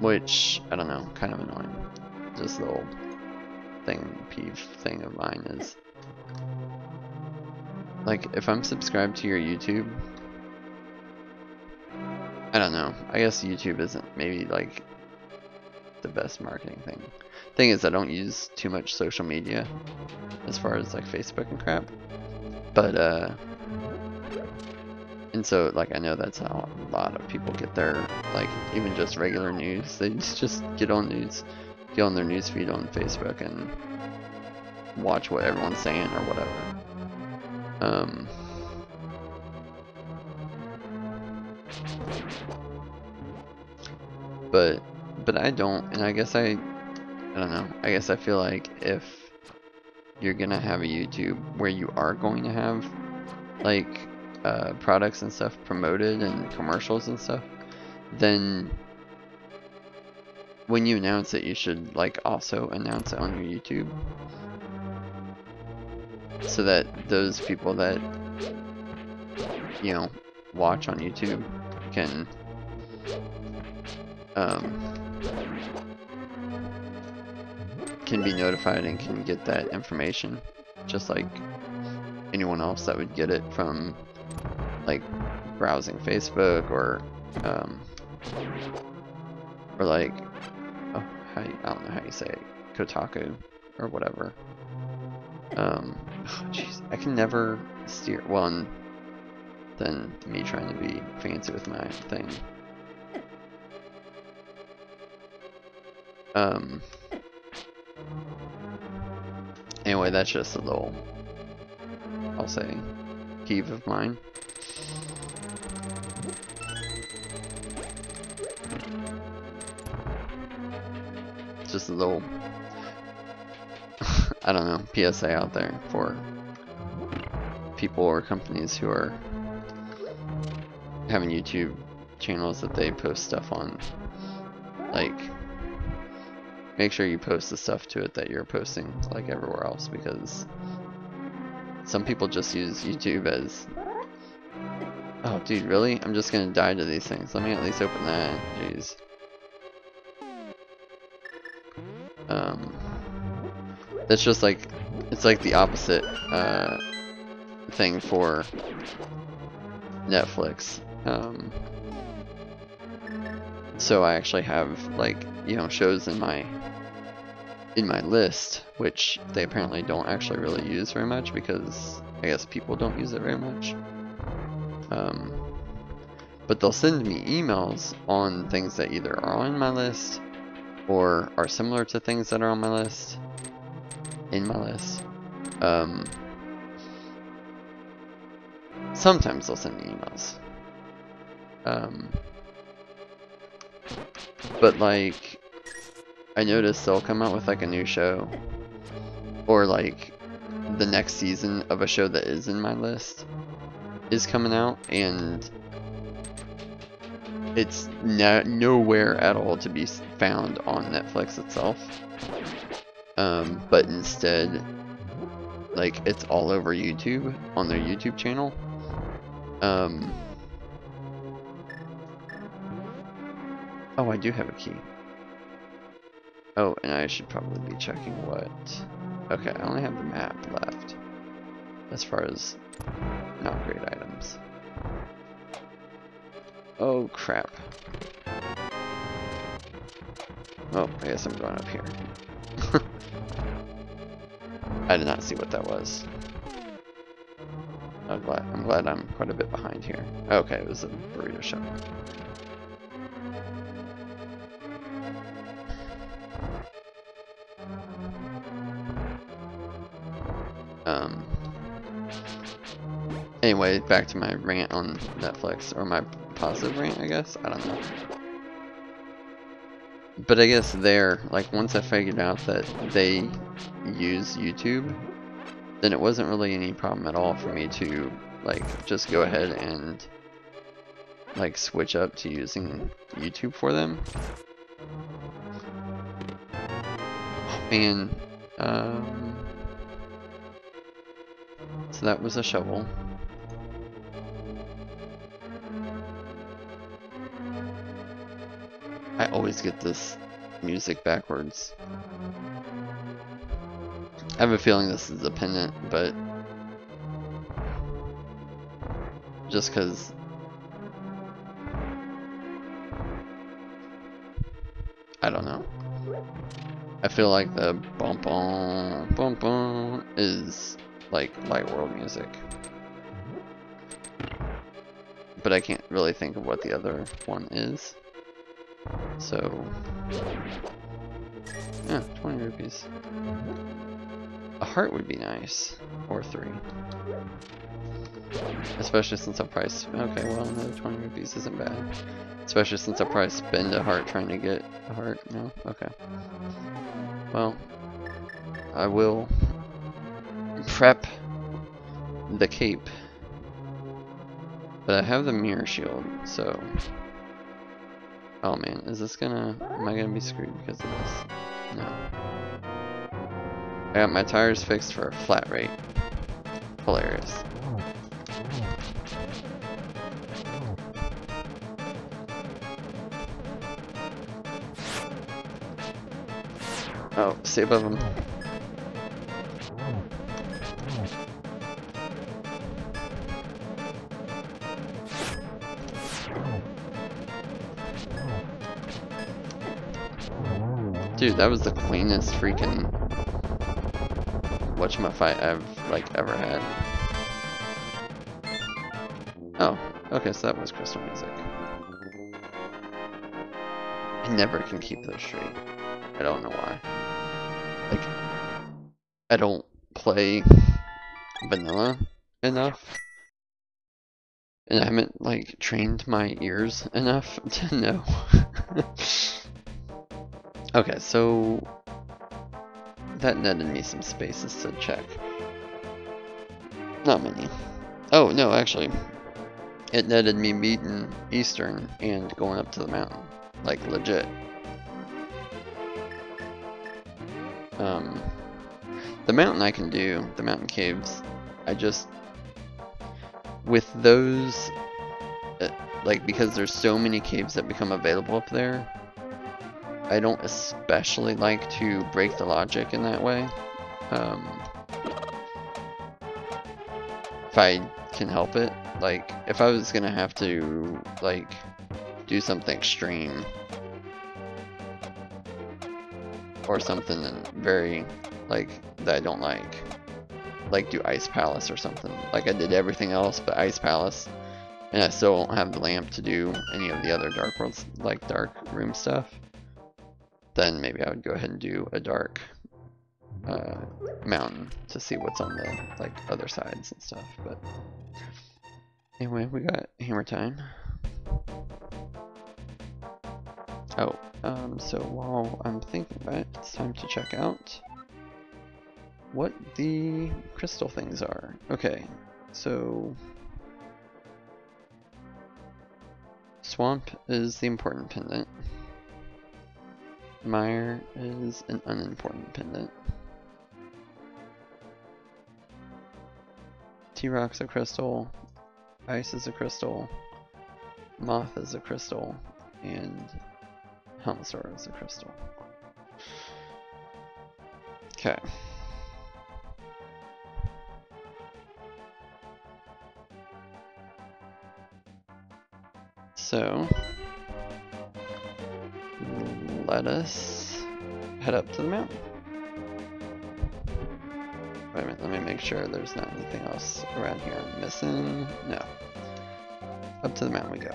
Which I don't know, kind of annoying. Just the old peeve thing of mine is like if I'm subscribed to your YouTube, I don't know, I guess YouTube isn't maybe like the best marketing thing. Thing is, I don't use too much social media as far as like Facebook and crap, but and so like I know that's how a lot of people get their like even just regular news. They just get on their news feed on Facebook and watch what everyone's saying or whatever. But I don't, and I guess I don't know. I guess I feel like if you're gonna have a YouTube where you are going to have like products and stuff promoted and commercials and stuff, then when you announce it, you should like also announce it on your YouTube, so that those people that you know watch on YouTube can be notified and can get that information just like anyone else that would get it from like browsing Facebook or like I don't know how you say it, Kotaku or whatever. Jeez, I can never steer one than me trying to be fancy with my thing. Anyway, that's just a little, I'll say, peeve of mine. Just a little, I don't know, PSA out there for people or companies who are having YouTube channels that they post stuff on. Like, make sure you post the stuff to it that you're posting like everywhere else, because some people just use YouTube as, oh dude, really? I'm just gonna die to these things. Let me at least open that. Jeez. That's just like, it's like the opposite thing for Netflix. So I actually have like, you know, shows in my list, which they apparently don't actually really use very much because I guess people don't use it very much. But they'll send me emails on things that either are on my list or are similar to things that are on my list, sometimes they'll send me emails. But like, I noticed they'll come out with like a new show, or like the next season of a show that is in my list is coming out, and it's nowhere at all to be found on Netflix itself. But instead, like, it's all over YouTube, on their YouTube channel. Oh, I do have a key. Oh, and I should probably be checking what... Okay, I only have the map left, as far as not great items. Oh, crap. Oh, I guess I'm going up here. I did not see what that was. I'm glad I'm quite a bit behind here. Okay, it was a burrito shop. Um, anyway, back to my rant on Netflix, or my positive rant, I guess. I don't know. But I guess there, like, once I figured out that they use YouTube, then it wasn't really any problem at all for me to, like, just go ahead and, like, switch up to using YouTube for them. And, so that was a shovel. I always get this music backwards. I have a feeling this is a pendant, but just because I don't know. I feel like the bum bum bum bum is like Light World music. But I can't really think of what the other one is. So yeah, 20 rupees. A heart would be nice. Or 3. Especially since I priced. Okay, well, no, 20 rupees isn't bad. Especially since I probably spend a heart trying to get a heart. No? Okay. Well, I will prep the cape. But I have the mirror shield, so. Oh man, is this gonna. Am I gonna be screwed because of this? No. I got my tires fixed for a flat rate. Hilarious. Oh, stay above him. Dude, that was the cleanest freaking whatchamafight I've like ever had. Oh, okay, so that was crystal music. I never can keep those straight. I don't know why. Like, I don't play vanilla enough. And I haven't, like, trained my ears enough to know. Okay, so that netted me some spaces to check. Not many. Oh, no, actually. It netted me beating Eastern and going up to the mountain. Like, legit. The mountain I can do, the mountain caves, I just, with those, like, because there's so many caves that become available up there, I don't especially like to break the logic in that way. If I can help it. Like, if I was gonna have to, like, do something extreme, or something very, like, that I don't like do Ice Palace or something. Like, I did everything else but Ice Palace, and I still don't have the lamp to do any of the other Dark Worlds, like Dark Room stuff, then maybe I would go ahead and do a Dark mountain to see what's on the, like, other sides and stuff. But anyway, we got hammer time. Oh, so while I'm thinking about it, it's time to check out what the crystal things are. Okay, so Swamp is the important pendant. Mire is an unimportant pendant. T-Rock's a crystal. Ice is a crystal. Moth is a crystal. And Helmsor is a crystal. Okay. So, let us head up to the mountain. Wait a minute, let me make sure there's not anything else around here I'm missing. No. Up to the mountain we go.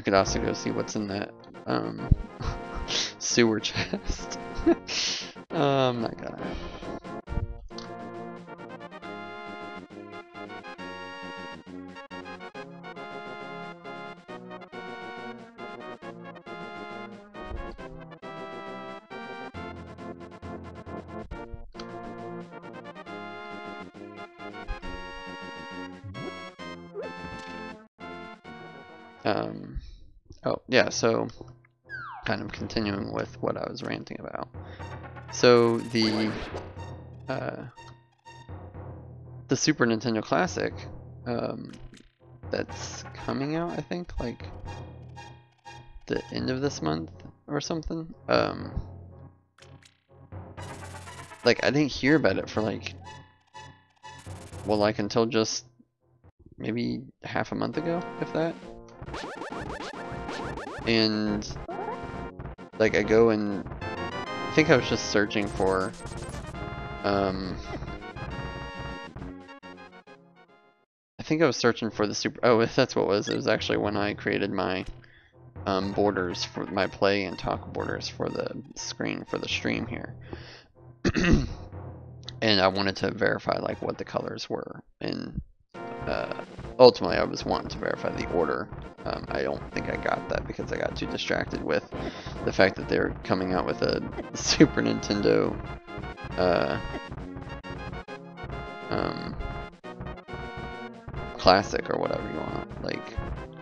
could also go see what's in that sewer chest. I'm not gonna. Oh, yeah, so kind of continuing with what I was ranting about. So the Super Nintendo Classic that's coming out, I think, like the end of this month or something. Like I didn't hear about it for like, well, like until just maybe half a month ago, if that. And like I go and I think I was just searching for I think I was searching for the super, oh, that's what it was. It was actually when I created my borders for my play and talk borders for the screen for the stream here. And I wanted to verify like what the colors were, and ultimately I was wanting to verify the order. I don't think I got that because I got too distracted with the fact that they're coming out with a Super Nintendo Classic or whatever you want. Like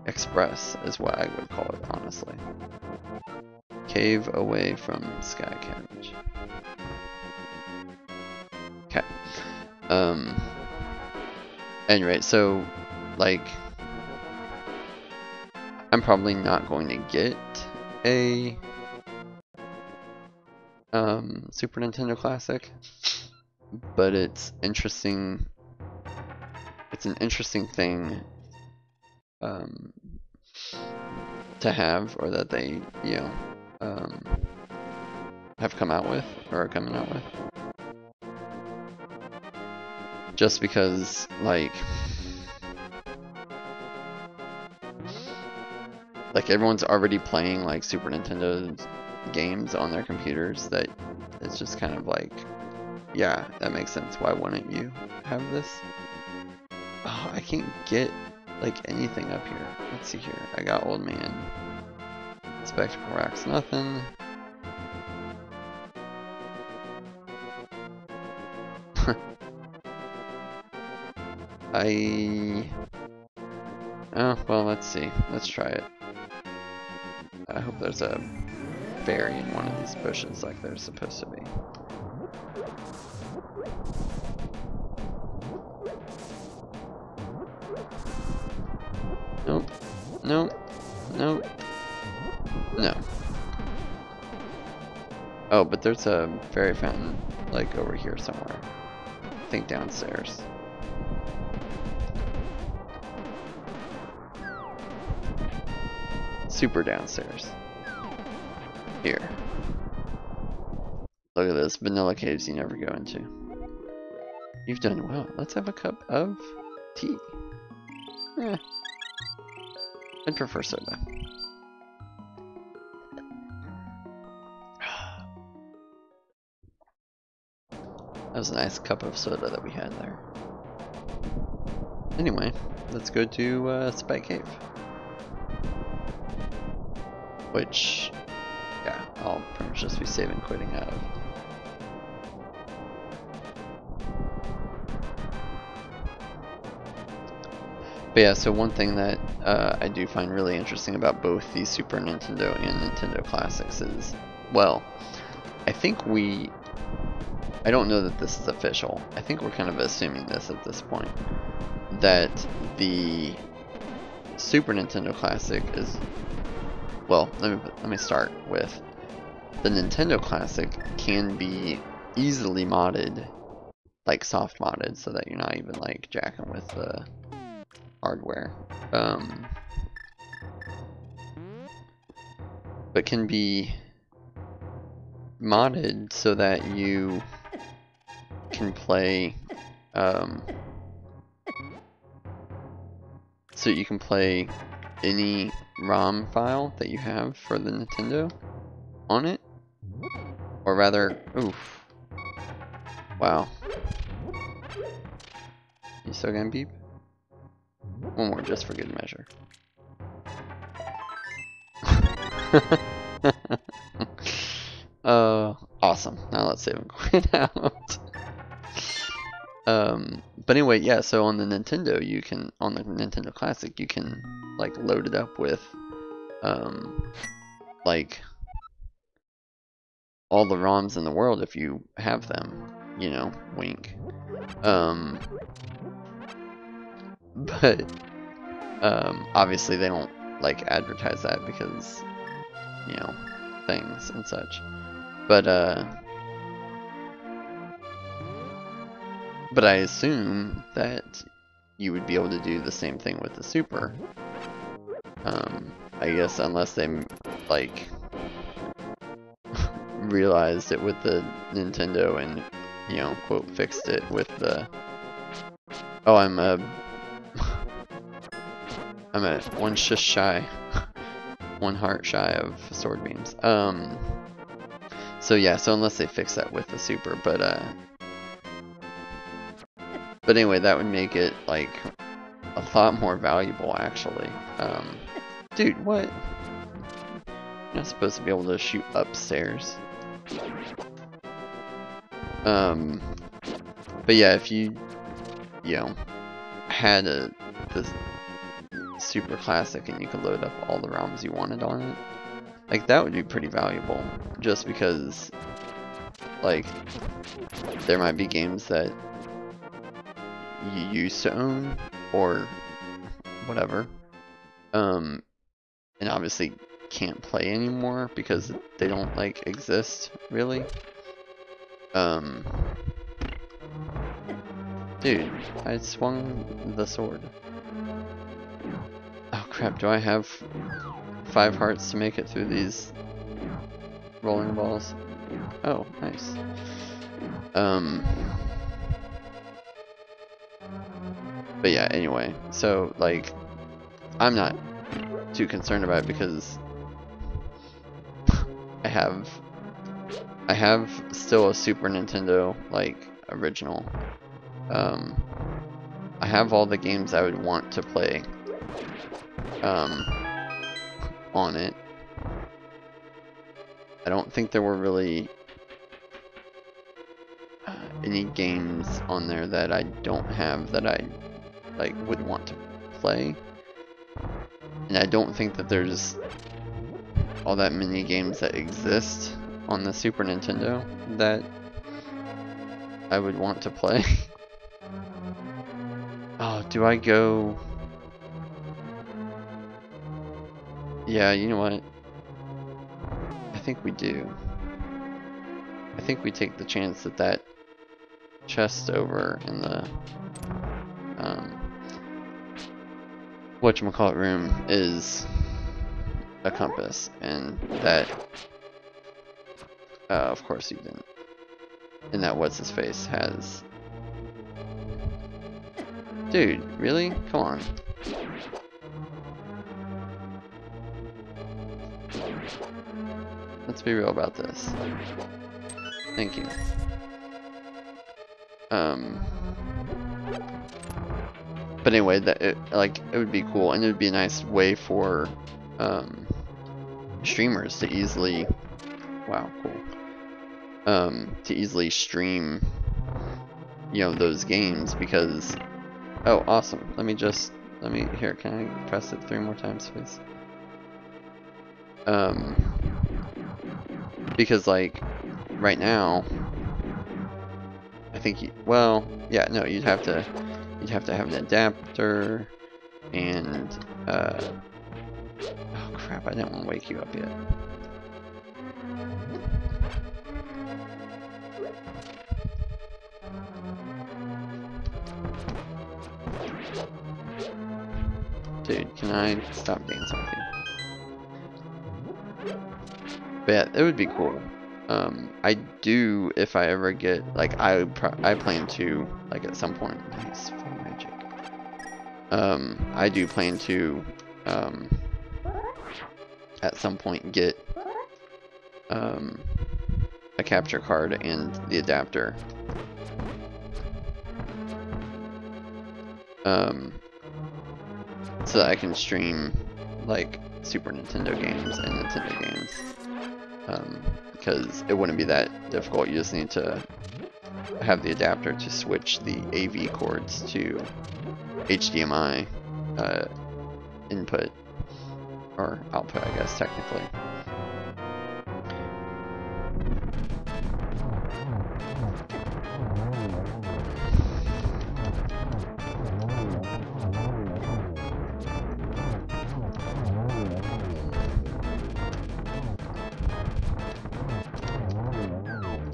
Express is what I would call it, honestly. Cave away from Sky Carriage. Okay. Anyway, so like I'm probably not going to get a Super Nintendo Classic, but it's interesting. It's an interesting thing to have, or that they, you know, have come out with, or are coming out with. Just because, like everyone's already playing like Super Nintendo games on their computers, that it's just kind of like, yeah, that makes sense. Why wouldn't you have this? Oh, I can't get like anything up here. Let's see here. I got Old Man. Spectacle Rocks, nothing. Oh, well, let's see. Let's try it. I hope there's a berry in one of these bushes like there's supposed to be. Nope. Nope. Nope. No. Oh, but there's a fairy fountain, like, over here somewhere. I think downstairs. Super downstairs. Here. Look at this. Vanilla caves you never go into. You've done well. Let's have a cup of tea. Eh. I'd prefer soda. That was a nice cup of soda that we had there. Anyway, let's go to Spike Cave. Which, yeah, I'll pretty much just be saving quitting out of. But yeah, so one thing that I do find really interesting about both the Super Nintendo and Nintendo Classics is, well, I think I don't know that this is official. I think we're kind of assuming this at this point, that the Super Nintendo Classic is, well, let me start with the Nintendo Classic can be easily modded, like soft modded, so that you're not even like jacking with the hardware, but can be modded so that you can play any ROM file that you have for the Nintendo on it. Or rather, oof. Wow. You still gonna beep? One more just for good measure. Awesome. Now let's save and quit out. But anyway, yeah, so on the Nintendo, you can, on the Nintendo Classic, you can, like, load it up with, like, all the ROMs in the world if you have them, you know, wink. But, obviously they don't, like, advertise that because, you know, things and such. But I assume that you would be able to do the same thing with the Super. I guess unless they, like, realized it with the Nintendo and, you know, quote, fixed it with the... Oh, I'm at one shush shy. One heart shy of sword beams. So yeah, so unless they fix that with the Super, but anyway, that would make it, like, a lot more valuable, actually. Dude, what? You're not supposed to be able to shoot upstairs. But yeah, if you know, had the Super Classic and you could load up all the ROMs you wanted on it, like, that would be pretty valuable, just because, like, there might be games that you used to own, or whatever, and obviously can't play anymore because they don't, like, exist, really. Dude, I swung the sword. Oh crap, do I have 5 hearts to make it through these rolling balls? Oh, nice. But yeah, anyway, so, like, I'm not too concerned about it because I have still a Super Nintendo, like, original. I have all the games I would want to play on it. I don't think there were really any games on there that I don't have that I, like, would want to play. And I don't think that there's all that many games that exist on the Super Nintendo that I would want to play. Oh, do I go... Yeah, you know what? I think we do. I think we take the chance that that chest over in the whatchamacallit room is a compass, and that of course you didn't. And that what's his face has... Dude, really? Come on. Let's be real about this. Thank you. But anyway, that it would be cool, and it would be a nice way for streamers to easily... Wow, cool. To easily stream, you know, those games, because... Oh, awesome. Here, can I press it 3 more times, please? Because, like, right now, I think well, yeah, no, you'd have to have an adapter, and, oh crap, I didn't want to wake you up yet. Dude, can I stop dancing with you? But yeah, it would be cool. I do, if I ever get, like, I plan to, like, at some point, nice, full magic. I do plan to, at some point get a capture card and the adapter. So that I can stream like Super Nintendo games and Nintendo games. Because it wouldn't be that difficult. You just need to have the adapter to switch the AV cords to HDMI input or output, I guess, technically.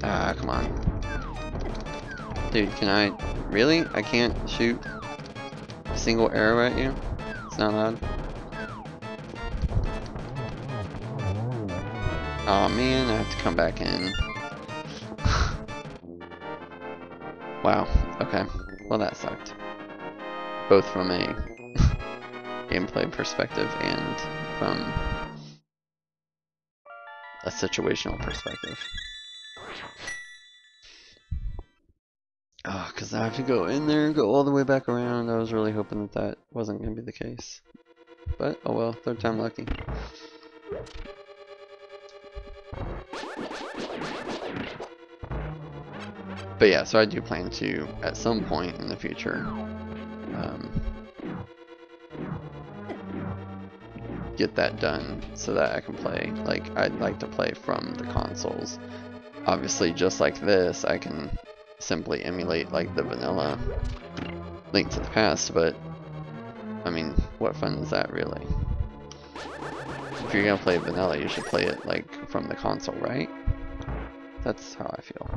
Ah, come on. Dude, can I... Really? I can't shoot a single arrow at you? It's not allowed? Aw, man, I have to come back in. Wow, okay. Well, that sucked. Both from a gameplay perspective and from a situational perspective. Oh, because I have to go in there and go all the way back around. I was really hoping that that wasn't going to be the case. But, oh well, third time lucky. But yeah, so I do plan to, at some point in the future, get that done so that I can play, like, I'd like to play from the consoles. Obviously, just like this, I can simply emulate, like, the vanilla Link to the Past, but, I mean, what fun is that, really? If you're gonna play vanilla, you should play it, like, from the console, right? That's how I feel.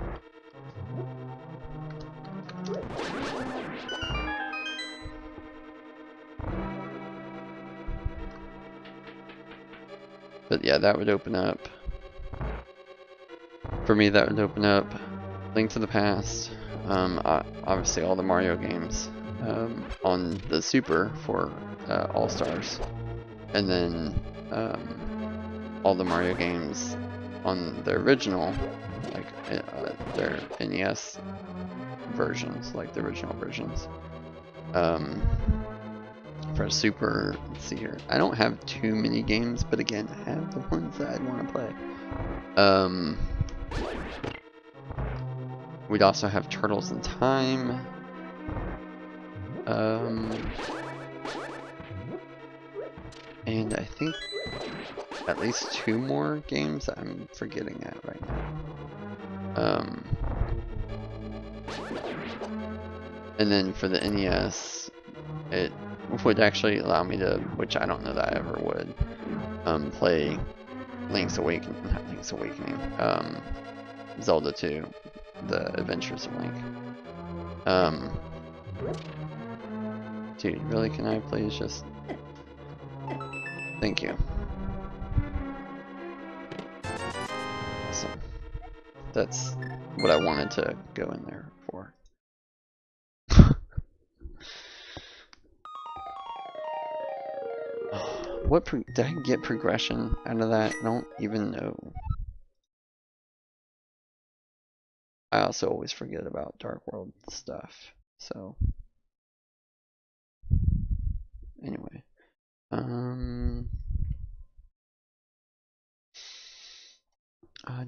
But yeah, that would open up, for me that would open up Link to the Past, obviously all the Mario games on the Super for All-Stars, and then all the Mario games on the original, like their NES versions, like the original versions. For Super, let's see here. I don't have too many games, but again, I have the ones that I'd want to play. We'd also have Turtles in Time. And I think at least 2 more games that I'm forgetting at right now. And then for the NES, it would actually allow me to, which I don't know that I ever would, play Link's Awakening, not Link's Awakening, Zelda 2, The Adventures of Link. Dude, really, can I please just... Thank you. Awesome. That's what I wanted to go in there for. What did I get progression out of that? I don't even know. I also always forget about Dark World stuff. So anyway, I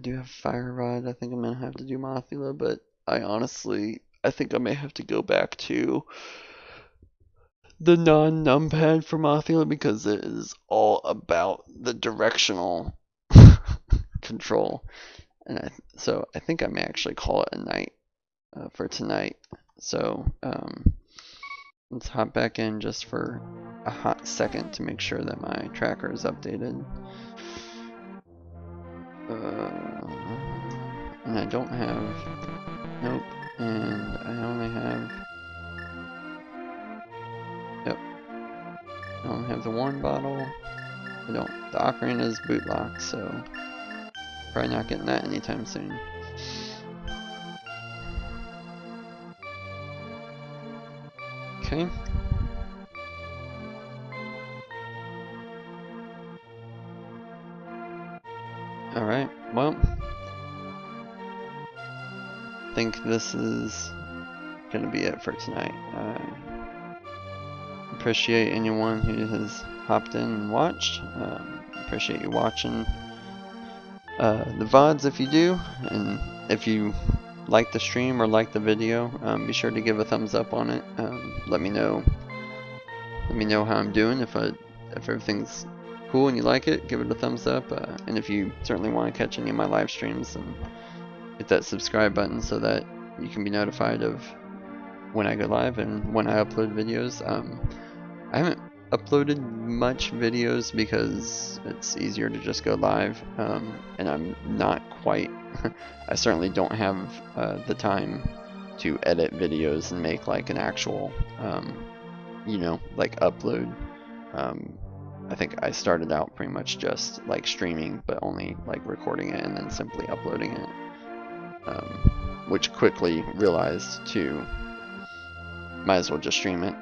do have Fire Rod. I think I'm gonna have to do Mothula, but I think I may have to go back to the non-numpad for Mothula because it is all about the directional control. And so I think I may actually call it a night for tonight. So let's hop back in just for a hot second to make sure that my tracker is updated. And I don't have, nope, and I only have, yep, I only have the 1 bottle. I don't, the Ocarina is boot locked, so probably not getting that anytime soon. Okay. Alright, well, I think this is gonna be it for tonight. Appreciate anyone who has hopped in and watched. Appreciate you watching the VODs if you do, and if you like the stream or like the video, be sure to give a thumbs up on it. Let me know how I'm doing. If everything's cool and you like it, give it a thumbs up. And if you certainly want to catch any of my live streams, then hit that subscribe button so that you can be notified of when I go live and when I upload videos. I haven't uploaded much videos because it's easier to just go live, and I'm not quite I certainly don't have the time to edit videos and make like an actual you know, like upload. I think I started out pretty much just like streaming, but only like recording it and then simply uploading it, which quickly realized to might as well just stream it.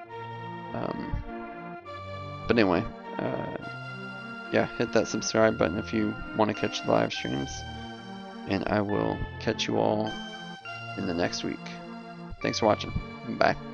But anyway, yeah, hit that subscribe button if you want to catch the live streams, and I will catch you all in the next week. Thanks for watching. Bye.